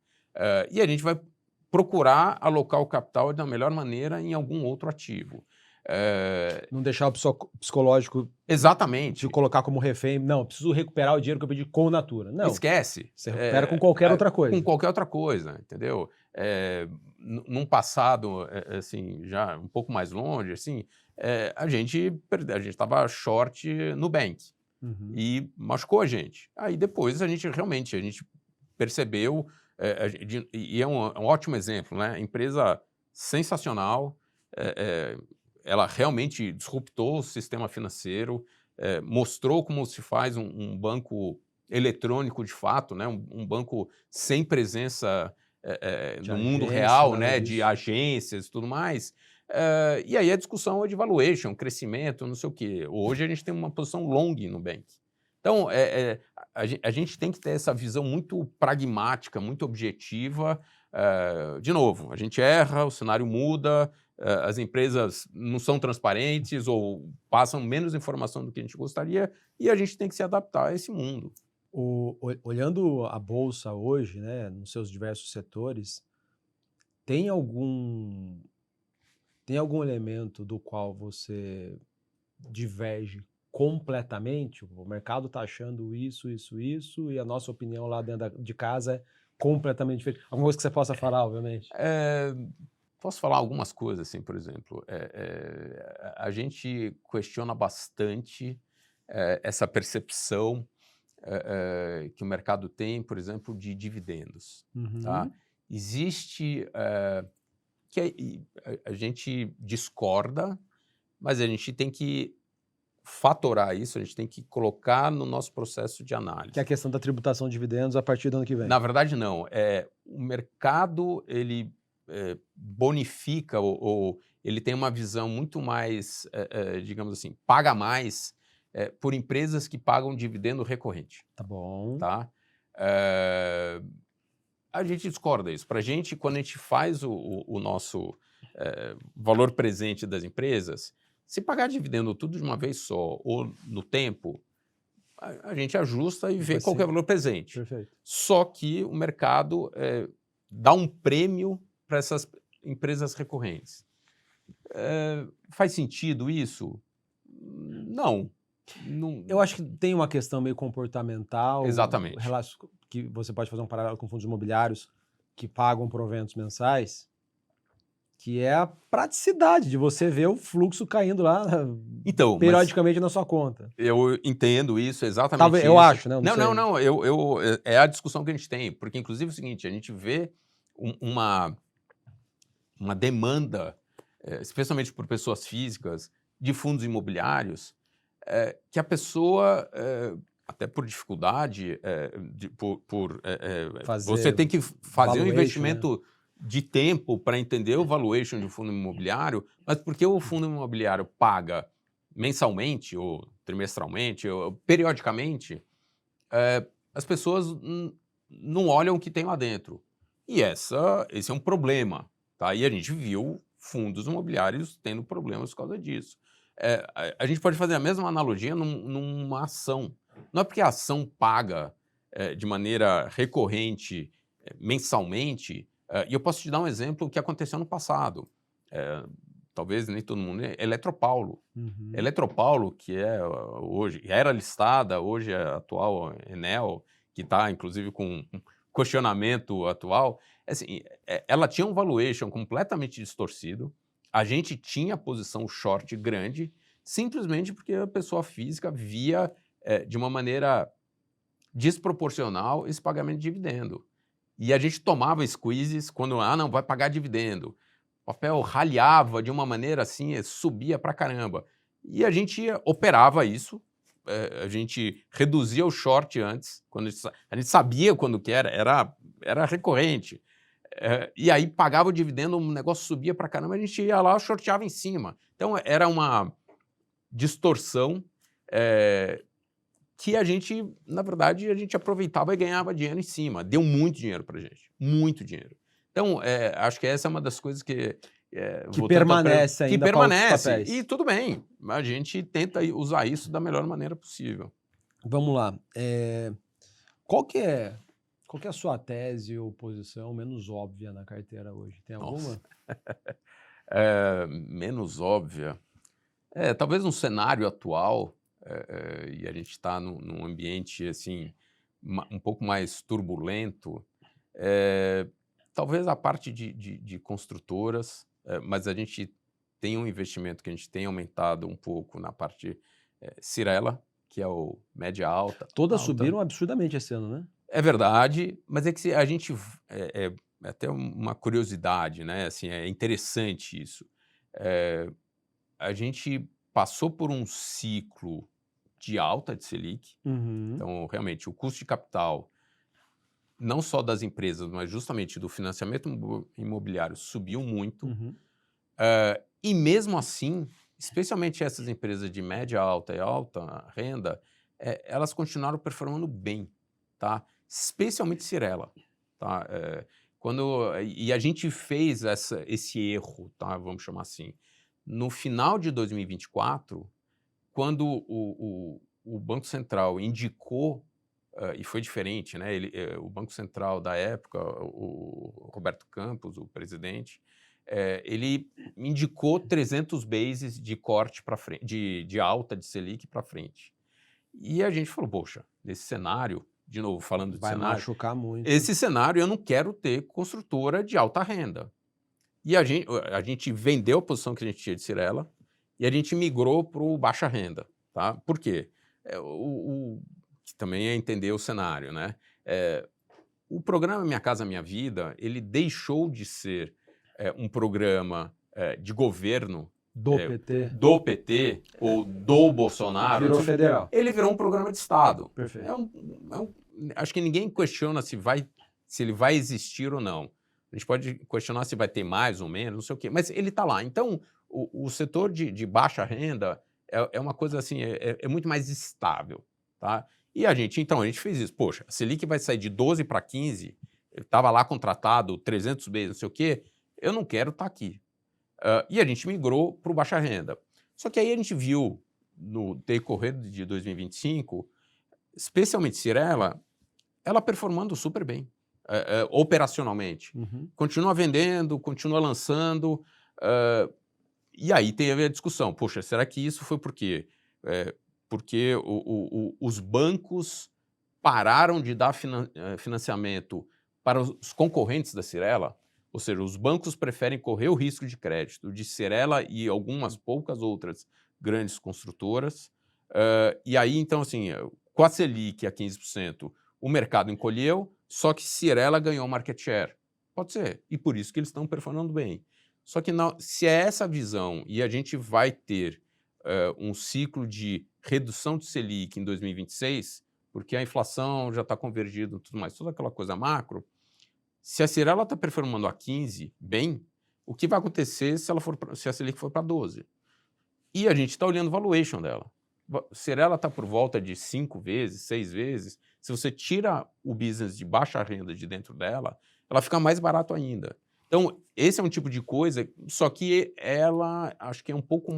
E a gente vai procurar alocar o capital da melhor maneira em algum outro ativo. Não deixar o psicológico Exatamente. de colocar como refém. Não, eu preciso recuperar o dinheiro que eu pedi com Natura. Não, Esquece. você recupera com qualquer outra coisa. Com qualquer outra coisa, entendeu? Num passado, assim, já um pouco mais longe, assim, a gente estava short Nubank e machucou a gente. Aí depois a gente percebeu, e é um ótimo exemplo, né? Empresa sensacional, ela realmente disruptou o sistema financeiro, mostrou como se faz um banco eletrônico de fato, né? Um banco sem presença no mundo real, né? De agências e tudo mais. E aí a discussão é de valuation, crescimento, não sei o quê. Hoje a gente tem uma posição long no Nubank. Então, a gente tem que ter essa visão muito pragmática, muito objetiva. De novo, a gente erra, o cenário muda, as empresas não são transparentes ou passam menos informação do que a gente gostaria e a gente tem que se adaptar a esse mundo. Olhando a Bolsa hoje, né, nos seus diversos setores, tem algum elemento do qual você diverge completamente? O mercado está achando isso, e a nossa opinião lá dentro de casa é completamente diferente. Alguma coisa que você possa falar, obviamente. Posso falar algumas coisas, assim, por exemplo. A gente questiona bastante essa percepção que o mercado tem, por exemplo, de dividendos. Tá? Existe... que a gente discorda, mas a gente tem que fatorar isso, a gente tem que colocar no nosso processo de análise. Que é a questão da tributação de dividendos a partir do ano que vem. Na verdade, não. O mercado, ele bonifica ou ele tem uma visão muito mais, digamos assim, paga mais por empresas que pagam dividendo recorrente. Tá bom. Tá? A gente discorda isso. Para a gente, quando a gente faz o nosso valor presente das empresas, se pagar dividendo tudo de uma vez só ou no tempo, a gente ajusta e vê qual que é o valor presente. Perfeito. Só que o mercado dá um prêmio para essas empresas recorrentes. Faz sentido isso? Não. Eu acho que tem uma questão meio comportamental. Exatamente. Que você pode fazer um paralelo com fundos imobiliários que pagam proventos mensais, que é a praticidade de você ver o fluxo caindo lá periodicamente na sua conta. Eu entendo isso, exatamente. Talvez, eu acho, né? Não. É a discussão que a gente tem, porque inclusive é o seguinte, a gente vê uma demanda, especialmente por pessoas físicas, de fundos imobiliários, que a pessoa, até por dificuldade, você tem que fazer um investimento, né, de tempo para entender o valuation de um fundo imobiliário, mas porque o fundo imobiliário paga mensalmente, ou trimestralmente, ou periodicamente, as pessoas não olham o que tem lá dentro. E esse é um problema. Tá? E a gente viu fundos imobiliários tendo problemas por causa disso. A gente pode fazer a mesma analogia numa ação. Não é porque a ação paga de maneira recorrente, mensalmente, e eu posso te dar um exemplo que aconteceu no passado. Talvez nem todo mundo... Eletropaulo. Eletropaulo, que hoje era listada, hoje é a atual Enel, que está, inclusive, com um questionamento atual. Assim, ela tinha um valuation completamente distorcido. A gente tinha posição short grande, simplesmente porque a pessoa física via de uma maneira desproporcional esse pagamento de dividendo. E a gente tomava squeezes quando, não, vai pagar dividendo. O papel ralhava de uma maneira assim, subia pra caramba. E a gente operava isso, a gente reduzia o short antes, quando a gente sabia quando que era recorrente. E aí pagava o dividendo, o negócio subia pra caramba, a gente ia lá, shorteava em cima. Então era uma distorção que a gente, na verdade, a gente aproveitava e ganhava dinheiro em cima. Deu muito dinheiro pra gente, muito dinheiro. Então, acho que essa é uma das coisas que permanece ainda. Que permanece, e tudo bem, a gente tenta usar isso da melhor maneira possível. Vamos lá. Qual que Qual que é a sua tese ou posição menos óbvia na carteira hoje? Tem alguma? Menos óbvia. Talvez no cenário atual, e a gente está num ambiente assim, um pouco mais turbulento, talvez a parte de construtoras, mas a gente tem um investimento que a gente tem aumentado um pouco na parte Cyrela, que é o média alta. Todas alta. subiram absurdamente esse ano, né? É verdade, mas é que a gente é até uma curiosidade, né? Assim, é interessante isso. A gente passou por um ciclo de alta de Selic, então realmente o custo de capital, não só das empresas, mas justamente do financiamento imobiliário subiu muito. E mesmo assim, especialmente essas empresas de média alta e alta renda, elas continuaram performando bem, tá? Especialmente Cyrela, tá? E a gente fez esse erro, tá? Vamos chamar assim. No final de 2024, quando o Banco Central indicou, e foi diferente, né? O Banco Central da época, o Roberto Campos, o presidente, ele indicou 300 bases de corte para frente, de alta de Selic para frente. E a gente falou, poxa, nesse cenário, de novo falando de Vai cenário, machucar muito. esse cenário eu não quero ter construtora de alta renda. E a gente vendeu a posição que a gente tinha de Cyrela e a gente migrou para o baixa renda, tá? Por quê? Que também é entender o cenário, né? O programa Minha Casa Minha Vida, ele deixou de ser um programa de governo do PT ou do Bolsonaro. Virou federal. Ele virou um programa de Estado. Perfeito. Acho que ninguém questiona se ele vai existir ou não. A gente pode questionar se vai ter mais ou menos, não sei o quê, mas ele está lá. Então, o setor de baixa renda é uma coisa assim, é muito mais estável, tá? E a gente fez isso. Poxa, a Selic vai sair de 12 para 15, estava lá contratado 300 vezes, não sei o quê, eu não quero estar aqui. E a gente migrou para o baixa renda. Só que aí a gente viu, no decorrer de 2025, especialmente Cyrela, ela performando super bem, operacionalmente. Continua vendendo, continua lançando, e aí teve a discussão, poxa, será que isso foi por quê? Porque os bancos pararam de dar financiamento para os concorrentes da Cyrela, ou seja, os bancos preferem correr o risco de crédito de Cyrela e algumas poucas outras grandes construtoras. E aí, então, assim, com a Selic a 15%, o mercado encolheu, só que Cyrela ganhou market share. Pode ser, e por isso que eles estão performando bem. Só que se é essa visão e a gente vai ter um ciclo de redução de Selic em 2026, porque a inflação já está convergida e tudo mais, toda aquela coisa macro, se a Cyrela está performando a 15 bem, o que vai acontecer se a Selic for para 12? E a gente está olhando o valuation dela. Cyrela está por volta de 5 vezes, 6 vezes. Se você tira o business de baixa renda de dentro dela, ela fica mais barato ainda. Então, esse é um tipo de coisa, só que ela acho que é um pouco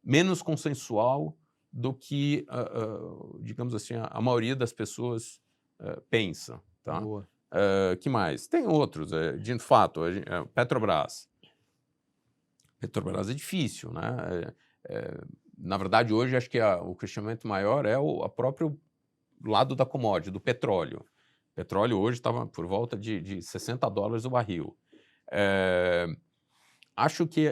menos consensual do que, digamos assim, a maioria das pessoas pensa. Tá? Boa. Que mais? Tem outros, de fato, Petrobras. Petrobras é difícil, né? Na verdade, hoje, acho que o questionamento maior é o próprio lado da commodity, do petróleo. O petróleo hoje estava por volta de $60 o barril. Acho que,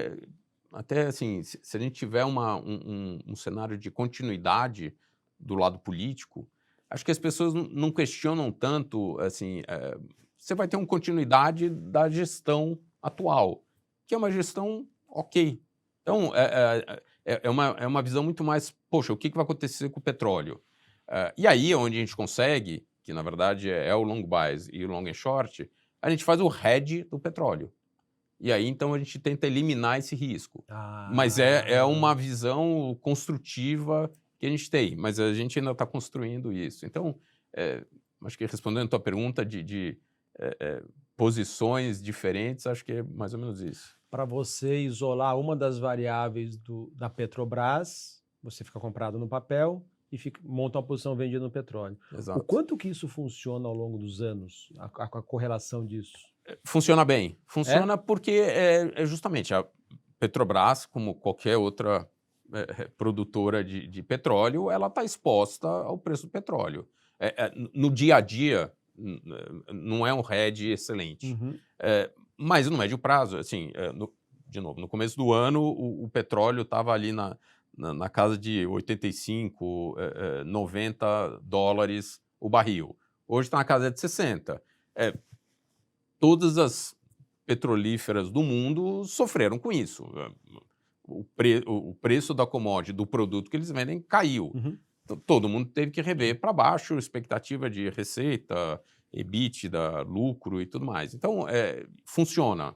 até assim, se a gente tiver um cenário de continuidade do lado político, acho que as pessoas não questionam tanto, assim, você vai ter uma continuidade da gestão atual, que é uma gestão ok. Então, é uma visão muito mais, poxa, o que vai acontecer com o petróleo? E aí, onde a gente consegue, que na verdade é o long buys e o long and short, a gente faz o hedge do petróleo. E aí, então, a gente tenta eliminar esse risco. Mas é uma visão construtiva que a gente tem, mas a gente ainda está construindo isso. Então, acho que respondendo a tua pergunta de posições diferentes, acho que é mais ou menos isso. Para você isolar uma das variáveis da Petrobras, você fica comprado no papel, e monta uma posição vendida no petróleo. Exato. O quanto que isso funciona ao longo dos anos, a correlação disso? Funciona bem. Funciona porque é justamente a Petrobras, como qualquer outra produtora de petróleo, ela está exposta ao preço do petróleo. No dia a dia, não é um hedge excelente. Uhum. Mas no médio prazo, assim, de novo, no começo do ano, o petróleo estava ali na casa de 85, 90 dólares o barril. Hoje está na casa de 60. Todas as petrolíferas do mundo sofreram com isso. O preço da commodity, do produto que eles vendem, caiu. Uhum. Todo mundo teve que rever para baixo, expectativa de receita, EBITDA, lucro e tudo mais. Então, funciona.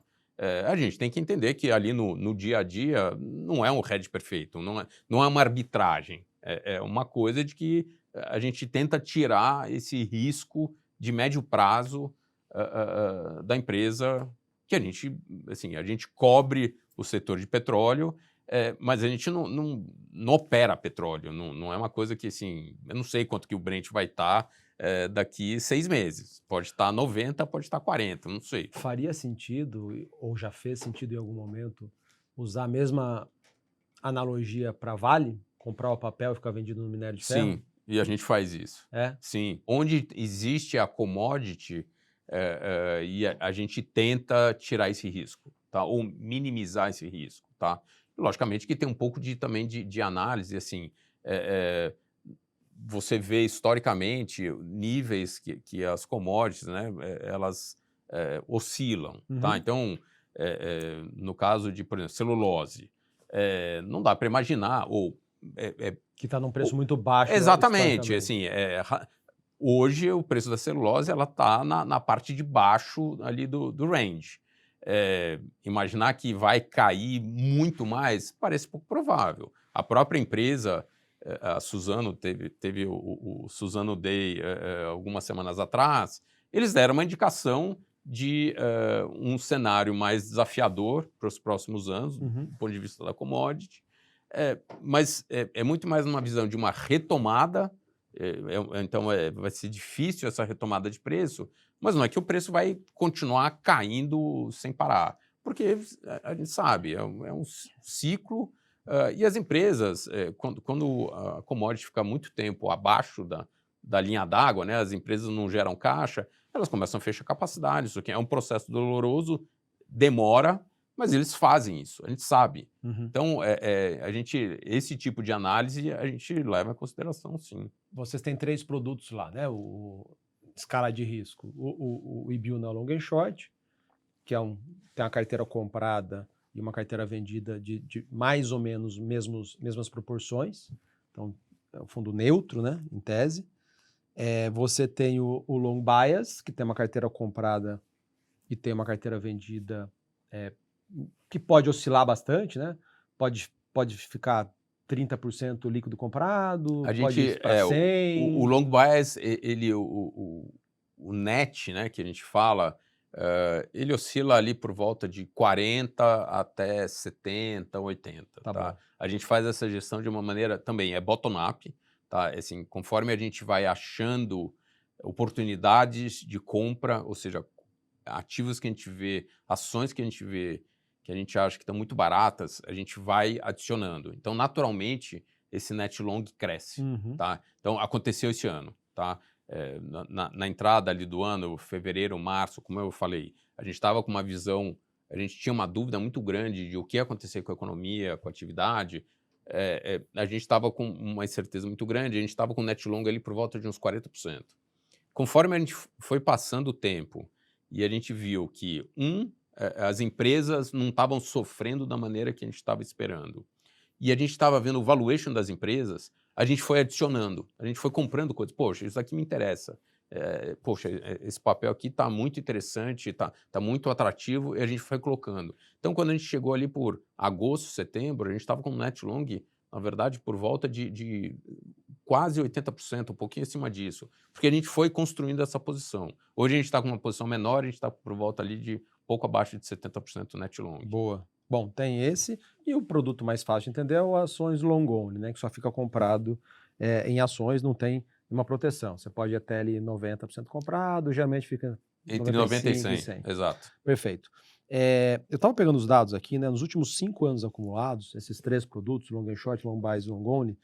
A gente tem que entender que ali no dia a dia não é um hedge perfeito, não é uma arbitragem. É uma coisa de que a gente tenta tirar esse risco de médio prazo da empresa, que a gente cobre o setor de petróleo, mas a gente não opera petróleo, não é uma coisa que, assim, eu não sei quanto que o Brent vai estar daqui 6 meses. Pode estar 90, pode estar 40, não sei. Faria sentido, ou já fez sentido em algum momento, usar a mesma analogia para Vale? Comprar o papel e ficar vendido no minério de ferro? Sim, e a gente faz isso. Sim. Onde existe a commodity, e a gente tenta tirar esse risco, tá? Ou minimizar esse risco, tá? Logicamente que tem um pouco também de análise, assim, você vê historicamente níveis que as commodities, né, elas oscilam, tá? Então, no caso de, por exemplo, celulose, não dá para imaginar, que está num preço muito baixo. Exatamente, assim, hoje o preço da celulose ela está na parte de baixo ali do range. Imaginar que vai cair muito mais parece pouco provável. A própria empresa, a Suzano, teve o Suzano Day algumas semanas atrás, eles deram uma indicação de um cenário mais desafiador para os próximos anos, do ponto de vista da commodity, mas é muito mais uma visão de uma retomada. Então, vai ser difícil essa retomada de preço, mas não é que o preço vai continuar caindo sem parar, porque a gente sabe, é um ciclo, e as empresas, quando a commodity fica muito tempo abaixo da linha d'água, né, as empresas não geram caixa, elas começam a fechar capacidade. Isso aqui é um processo doloroso, demora, mas eles fazem isso, a gente sabe. Então, esse tipo de análise a gente leva em consideração, sim. Vocês têm 3 produtos lá, né? Escala de risco. O IBU na long and short, que tem uma carteira comprada e uma carteira vendida de mais ou menos mesmas proporções. Então, é um fundo neutro, né? Em tese. Você tem o long bias, que tem uma carteira comprada e tem uma carteira vendida que pode oscilar bastante, né? Pode ficar 30% líquido comprado, pode ir para 100%. O long bias, o net, né, que a gente fala, ele oscila ali por volta de 40 até 70, 80. Tá? A gente faz essa gestão de uma maneira também, bottom-up, tá? Assim, conforme a gente vai achando oportunidades de compra, ou seja, ativos que a gente vê, ações que a gente vê, que a gente acha que estão muito baratas, a gente vai adicionando. Então, naturalmente, esse net long cresce. Tá? Então, aconteceu esse ano. Tá? Na entrada ali do ano, fevereiro, março, como eu falei, a gente estava com uma visão, a gente tinha uma dúvida muito grande de o que ia acontecer com a economia, com a atividade. A gente estava com uma incerteza muito grande, a gente estava com o net long ali por volta de uns 40%. Conforme a gente foi passando o tempo e a gente viu que, as empresas não estavam sofrendo da maneira que a gente estava esperando, e a gente estava vendo o valuation das empresas, a gente foi adicionando, a gente foi comprando coisas. Poxa, isso aqui me interessa. Poxa, esse papel aqui está muito interessante, está muito atrativo, e a gente foi colocando. Então, quando a gente chegou ali por agosto, setembro, a gente estava com um net long, na verdade, por volta de quase 80%, um pouquinho acima disso, porque a gente foi construindo essa posição. Hoje a gente está com uma posição menor, a gente está por volta ali de pouco abaixo de 70% net long. Boa. Bom, tem esse, e o produto mais fácil de entender é o ações long only, né, que só fica comprado em ações não tem uma proteção. Você pode ir até ali 90% comprado, geralmente fica Entre 90 e 95 100, exato. Perfeito. Eu estava pegando os dados aqui, né? Nos últimos 5 anos acumulados, esses 3 produtos, long and short, long buys e long only,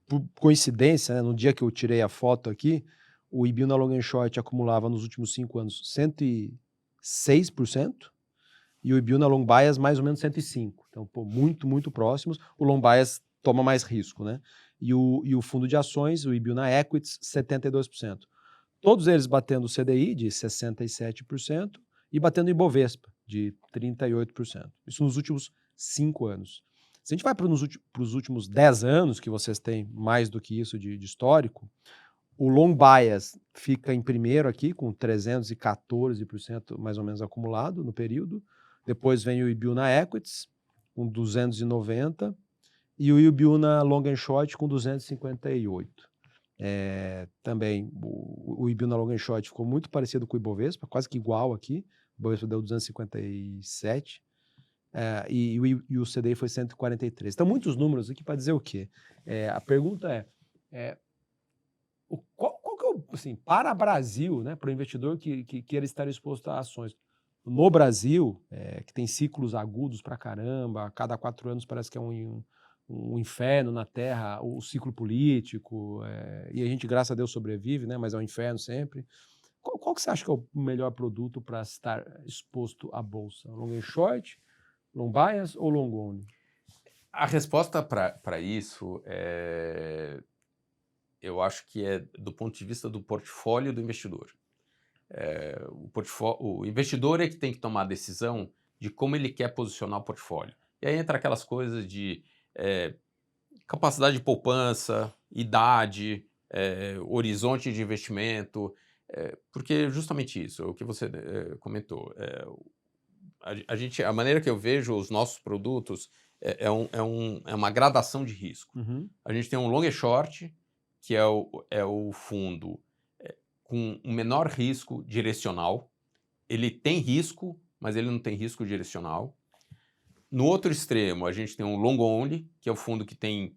por coincidência, né, no dia que eu tirei a foto aqui, o IBIO na long and short acumulava nos últimos 5 anos 106% e o IBIO na long bias mais ou menos 105%. Então, pô, muito, muito próximos. O long bias toma mais risco, né? E o fundo de ações, o IBIO na equities, 72%. Todos eles batendo o CDI de 67% e batendo o Ibovespa de 38%. Isso nos últimos 5 anos. Se a gente vai para os últimos 10 anos, que vocês têm mais do que isso de histórico, o long bias fica em primeiro aqui, com 314% mais ou menos acumulado no período. Depois vem o IBIO na equities, com 290%, e o IBIO na long and short com 258%. Também o IBIO na long and short ficou muito parecido com o Ibovespa, quase que igual aqui. O Ibovespa deu 257 e o CDI foi 143. Então, muitos números aqui para dizer o quê? A pergunta qual que é o, assim, para o Brasil, né, para o investidor que queira estar exposto a ações, no Brasil, que tem ciclos agudos para caramba, a cada 4 anos parece que é um inferno na Terra, o ciclo político, e a gente, graças a Deus, sobrevive, né? Mas é um inferno sempre. Qual que você acha que é o melhor produto para estar exposto à Bolsa? Long and short, long bias ou long only? A resposta para isso eu acho que é do ponto de vista do portfólio do investidor. O investidor é que tem que tomar a decisão de como ele quer posicionar o portfólio. E aí entra aquelas coisas de capacidade de poupança, idade, horizonte de investimento, porque justamente isso, o que você comentou. A maneira que eu vejo os nossos produtos é uma gradação de risco. Uhum. A gente tem um long e short, que é o fundo com um menor risco direcional. Ele tem risco, mas ele não tem risco direcional. No outro extremo, a gente tem um long only, que é o fundo que tem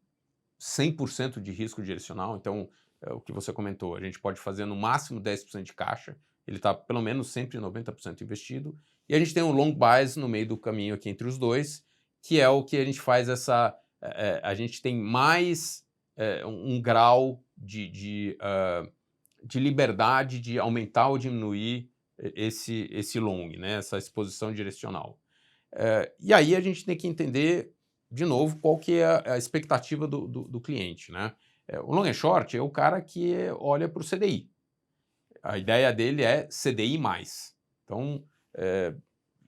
100% de risco direcional. Então, o que você comentou, a gente pode fazer no máximo 10% de caixa. Ele está pelo menos sempre 90% investido. E a gente tem um long bias no meio do caminho aqui entre os dois, que é o que a gente faz a gente tem mais um grau de liberdade de aumentar ou diminuir esse long, né? Essa exposição direcional. E aí a gente tem que entender, de novo, qual que é a expectativa do cliente, né? O long and short é o cara que olha para o CDI. A ideia dele é CDI+. Então,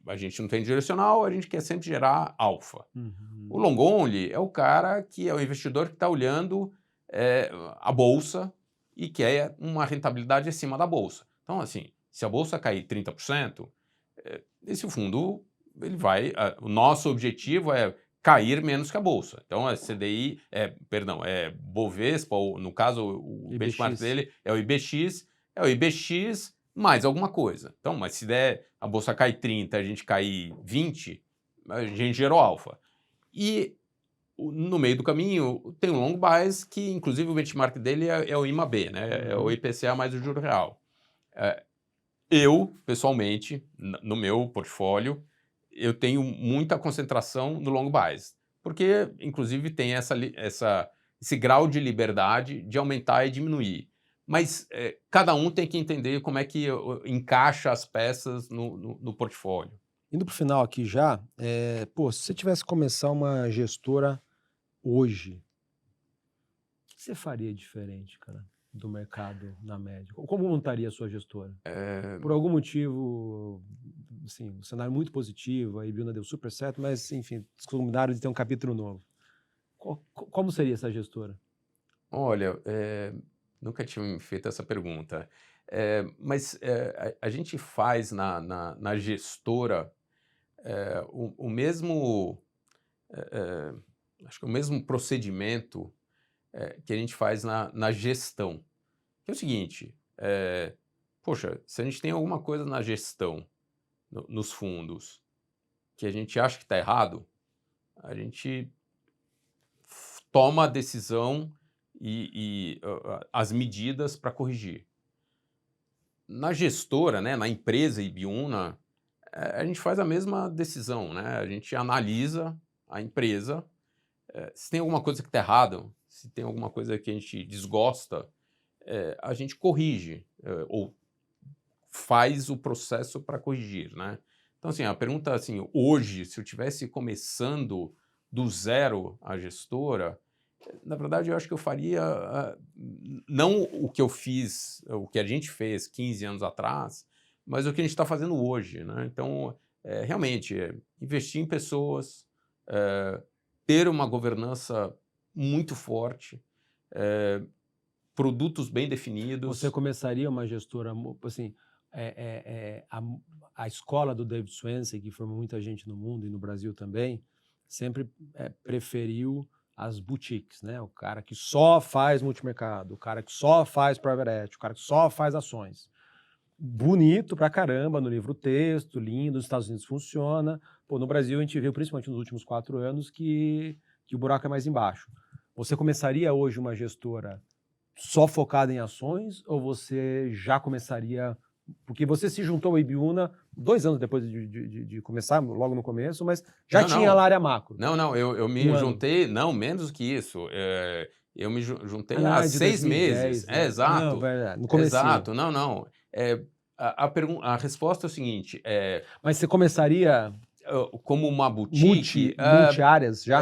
a gente não tem direcional, a gente quer sempre gerar alfa. Uhum. O long only é o cara que é o investidor que está olhando a bolsa e quer uma rentabilidade acima da bolsa. Então, assim, se a bolsa cair 30%, esse fundo, ele vai... o nosso objetivo é cair menos que a bolsa. Então, é CDI, Bovespa, ou no caso, o IBX. benchmark dele é o IBX mais alguma coisa. Então, mas se der a bolsa cair 30, a gente cair 20, a gente gerou alfa. E no meio do caminho tem o long bias, que inclusive o benchmark dele é o IMAB, né? É o IPCA mais o juro real. Eu, pessoalmente, no meu portfólio, eu tenho muita concentração no long bias, porque inclusive tem esse grau de liberdade de aumentar e diminuir. Mas cada um tem que entender como é que encaixa as peças no portfólio. Indo para o final aqui já, se você tivesse que começar uma gestora hoje, o que você faria diferente, cara, do mercado na média? Como montaria a sua gestora? Por algum motivo, assim, um cenário muito positivo, a IBIUNA deu super certo, mas, enfim, combinaram de ter um capítulo novo. Como seria essa gestora? Olha, nunca tinha me feito essa pergunta, mas a gente faz na gestora o mesmo, acho que o mesmo procedimento que a gente faz na gestão. Que é o seguinte, poxa, se a gente tem alguma coisa na gestão, nos fundos, que a gente acha que está errado, a gente toma a decisão as medidas para corrigir. Na gestora, né, na empresa Ibiúna, a gente faz a mesma decisão, né? A gente analisa a empresa, se tem alguma coisa que está errada, se tem alguma coisa que a gente desgosta, a gente corrige, ou faz o processo para corrigir, né? Então, assim, a pergunta, assim, hoje, se eu estivesse começando do zero a gestora, na verdade, eu acho que eu faria não o que eu fiz, o que a gente fez 15 anos atrás, mas o que a gente está fazendo hoje, né? Então, realmente, investir em pessoas, ter uma governança muito forte, produtos bem definidos. Você começaria uma gestora, assim, a escola do David Swensen, que formou muita gente no mundo e no Brasil também, sempre preferiu as boutiques, né? O cara que só faz multimercado, o cara que só faz private equity, o cara que só faz ações. Bonito pra caramba no livro texto, lindo, nos Estados Unidos funciona. Pô, no Brasil a gente viu, principalmente nos últimos 4 anos, que o buraco é mais embaixo. Você começaria hoje uma gestora só focada em ações ou você já começaria... Porque você se juntou ao Ibiúna 2 anos depois de começar, logo no começo, mas já tinha lá a área macro. Não, eu me juntei, não, menos que isso. Eu me juntei há 6 meses. Né? Exato. Não, verdade, no comecinho. Exato, não. A resposta é o seguinte... Mas você começaria... como uma boutique... Multi-áreas já?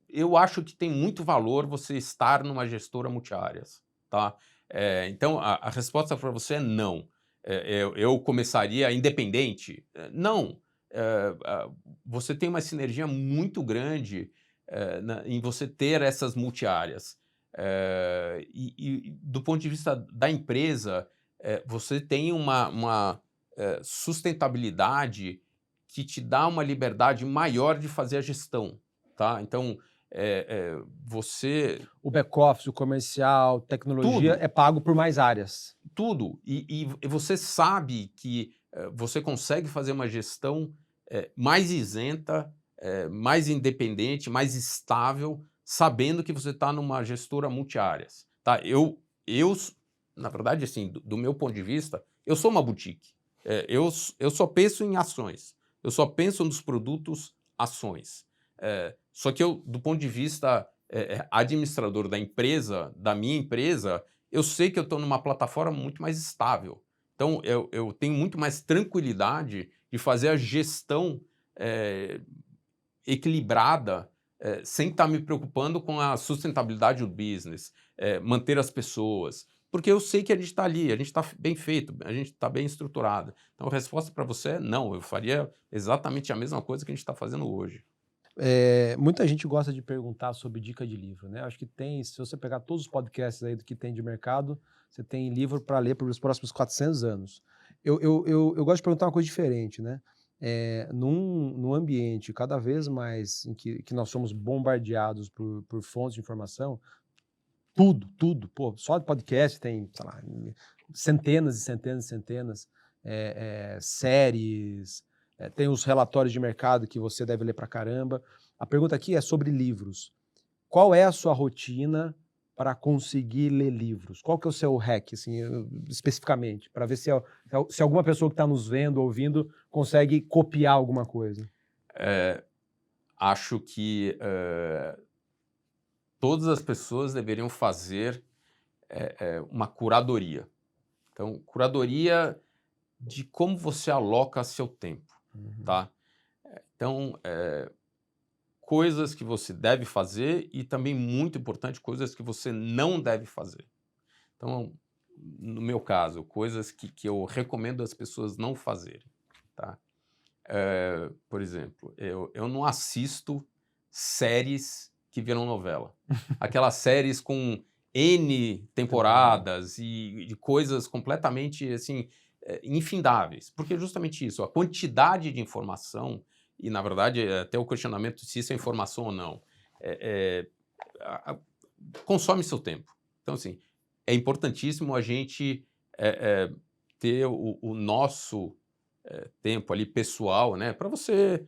Eu acho que tem muito valor você estar numa gestora multi-áreas, tá? Então, a resposta para você é não. Eu começaria independente? Não. Você tem uma sinergia muito grande em você ter essas multi-áreas. E do ponto de vista da empresa, você tem uma sustentabilidade que te dá uma liberdade maior de fazer a gestão, tá? Então, você... O back-office, o comercial, tecnologia, tudo. É pago por mais áreas. Tudo. E você sabe que você consegue fazer uma gestão mais isenta, mais independente, mais estável, sabendo que você está numa gestora multi-áreas. Tá? Eu, na verdade, assim, do meu ponto de vista, eu sou uma boutique. Eu só penso em ações. Eu só penso nos produtos ações. Só que eu, do ponto de vista administrador da empresa, da minha empresa, eu sei que eu estou numa plataforma muito mais estável. Então, eu tenho muito mais tranquilidade de fazer a gestão equilibrada, sem estar me preocupando com a sustentabilidade do business, manter as pessoas. Porque eu sei que a gente está ali, a gente está bem feito, a gente está bem estruturado. Então, a resposta para você é não, eu faria exatamente a mesma coisa que a gente está fazendo hoje. Muita gente gosta de perguntar sobre dica de livro, né? Acho que tem, se você pegar todos os podcasts aí do que tem de mercado, você tem livro para ler pelos próximos 400 anos. Eu gosto de perguntar uma coisa diferente, né? Num ambiente cada vez mais em que nós somos bombardeados por fontes de informação, tudo, pô, só de podcast tem, sei lá, centenas e centenas e centenas, séries, tem os relatórios de mercado que você deve ler pra caramba. A pergunta aqui é sobre livros. Qual é a sua rotina para conseguir ler livros? Qual que é o seu hack, assim, especificamente, para ver se alguma pessoa que está nos vendo, ouvindo, consegue copiar alguma coisa? Acho que todas as pessoas deveriam fazer uma curadoria. Então, curadoria de como você aloca seu tempo. Tá? Então, coisas que você deve fazer e também, muito importante, coisas que você não deve fazer. Então, no meu caso, coisas que eu recomendo as pessoas não fazerem. Tá? Por exemplo, eu não assisto séries que viram novela. Aquelas séries com N temporadas e coisas completamente, assim, infindáveis, porque justamente isso, a quantidade de informação, e na verdade até o questionamento se isso é informação ou não, consome seu tempo. Então, assim, é importantíssimo a gente ter o nosso tempo ali pessoal, né, para você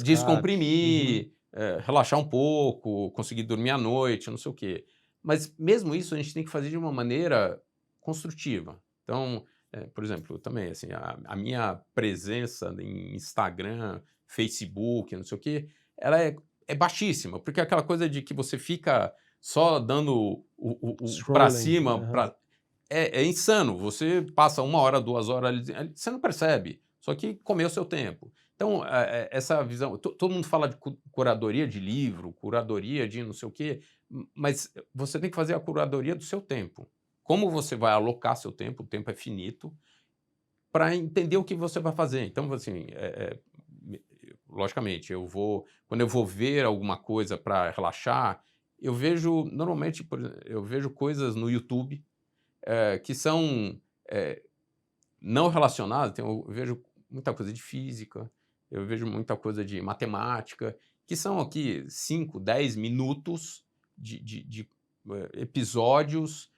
descomprimir, relaxar um pouco, conseguir dormir à noite, não sei o quê. Mas mesmo isso a gente tem que fazer de uma maneira construtiva. Então, por exemplo, também assim, a minha presença em Instagram, Facebook, não sei o quê, ela é baixíssima, porque é aquela coisa de que você fica só dando para cima, é insano. Você passa 1 hora, 2 horas, você não percebe, só que comeu seu tempo. Então, essa visão, todo mundo fala de curadoria de livro, curadoria de não sei o quê, mas você tem que fazer a curadoria do seu tempo. Como você vai alocar seu tempo, o tempo é finito, para entender o que você vai fazer. Então, assim, logicamente, quando eu vou ver alguma coisa para relaxar, eu vejo, normalmente, eu vejo coisas no YouTube que são não relacionadas, então eu vejo muita coisa de física, eu vejo muita coisa de matemática, que são aqui 5, 10 minutos de episódios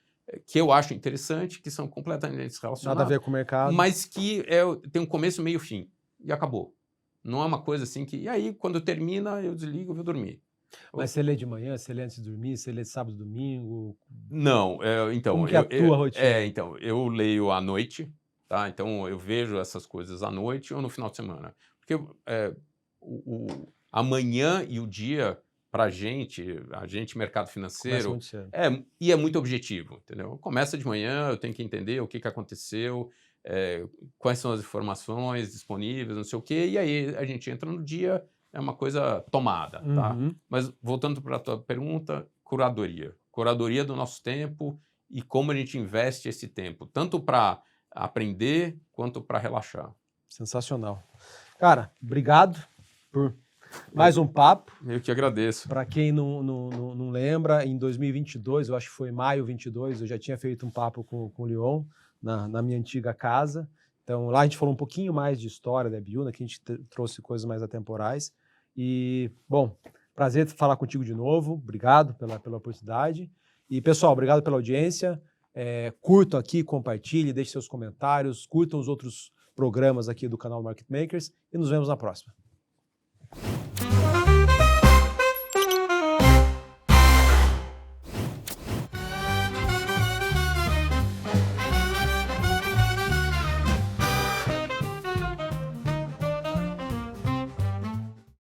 que eu acho interessante, que são completamente relacionados. Nada a ver com o mercado. Mas que tem um começo, meio, fim. E acabou. Não é uma coisa assim que... E aí, quando termina, eu desligo e vou dormir. Mas você lê de manhã, você lê antes de dormir, você lê sábado, domingo? Não, então... Como que é a tua rotina? Então, eu leio à noite, tá? Então, eu vejo essas coisas à noite ou no final de semana. Porque a manhã e o dia, a gente mercado financeiro, muito cedo. é muito objetivo, entendeu? Começa de manhã, eu tenho que entender o que aconteceu, quais são as informações disponíveis, não sei o quê, e aí a gente entra no dia, é uma coisa tomada, tá? Mas voltando para a tua pergunta, curadoria. Curadoria do nosso tempo e como a gente investe esse tempo, tanto para aprender quanto para relaxar. Sensacional. Cara, obrigado por mais um papo. Eu que agradeço. Para quem não lembra, em 2022, eu acho que foi maio 22, eu já tinha feito um papo com o Leon na minha antiga casa. Então lá a gente falou um pouquinho mais de história da Biuna, que a gente trouxe coisas mais atemporais. E, bom, prazer falar contigo de novo. Obrigado pela oportunidade. E, pessoal, obrigado pela audiência. Curtam aqui, compartilhem, deixem seus comentários, curtam os outros programas aqui do canal Market Makers e nos vemos na próxima.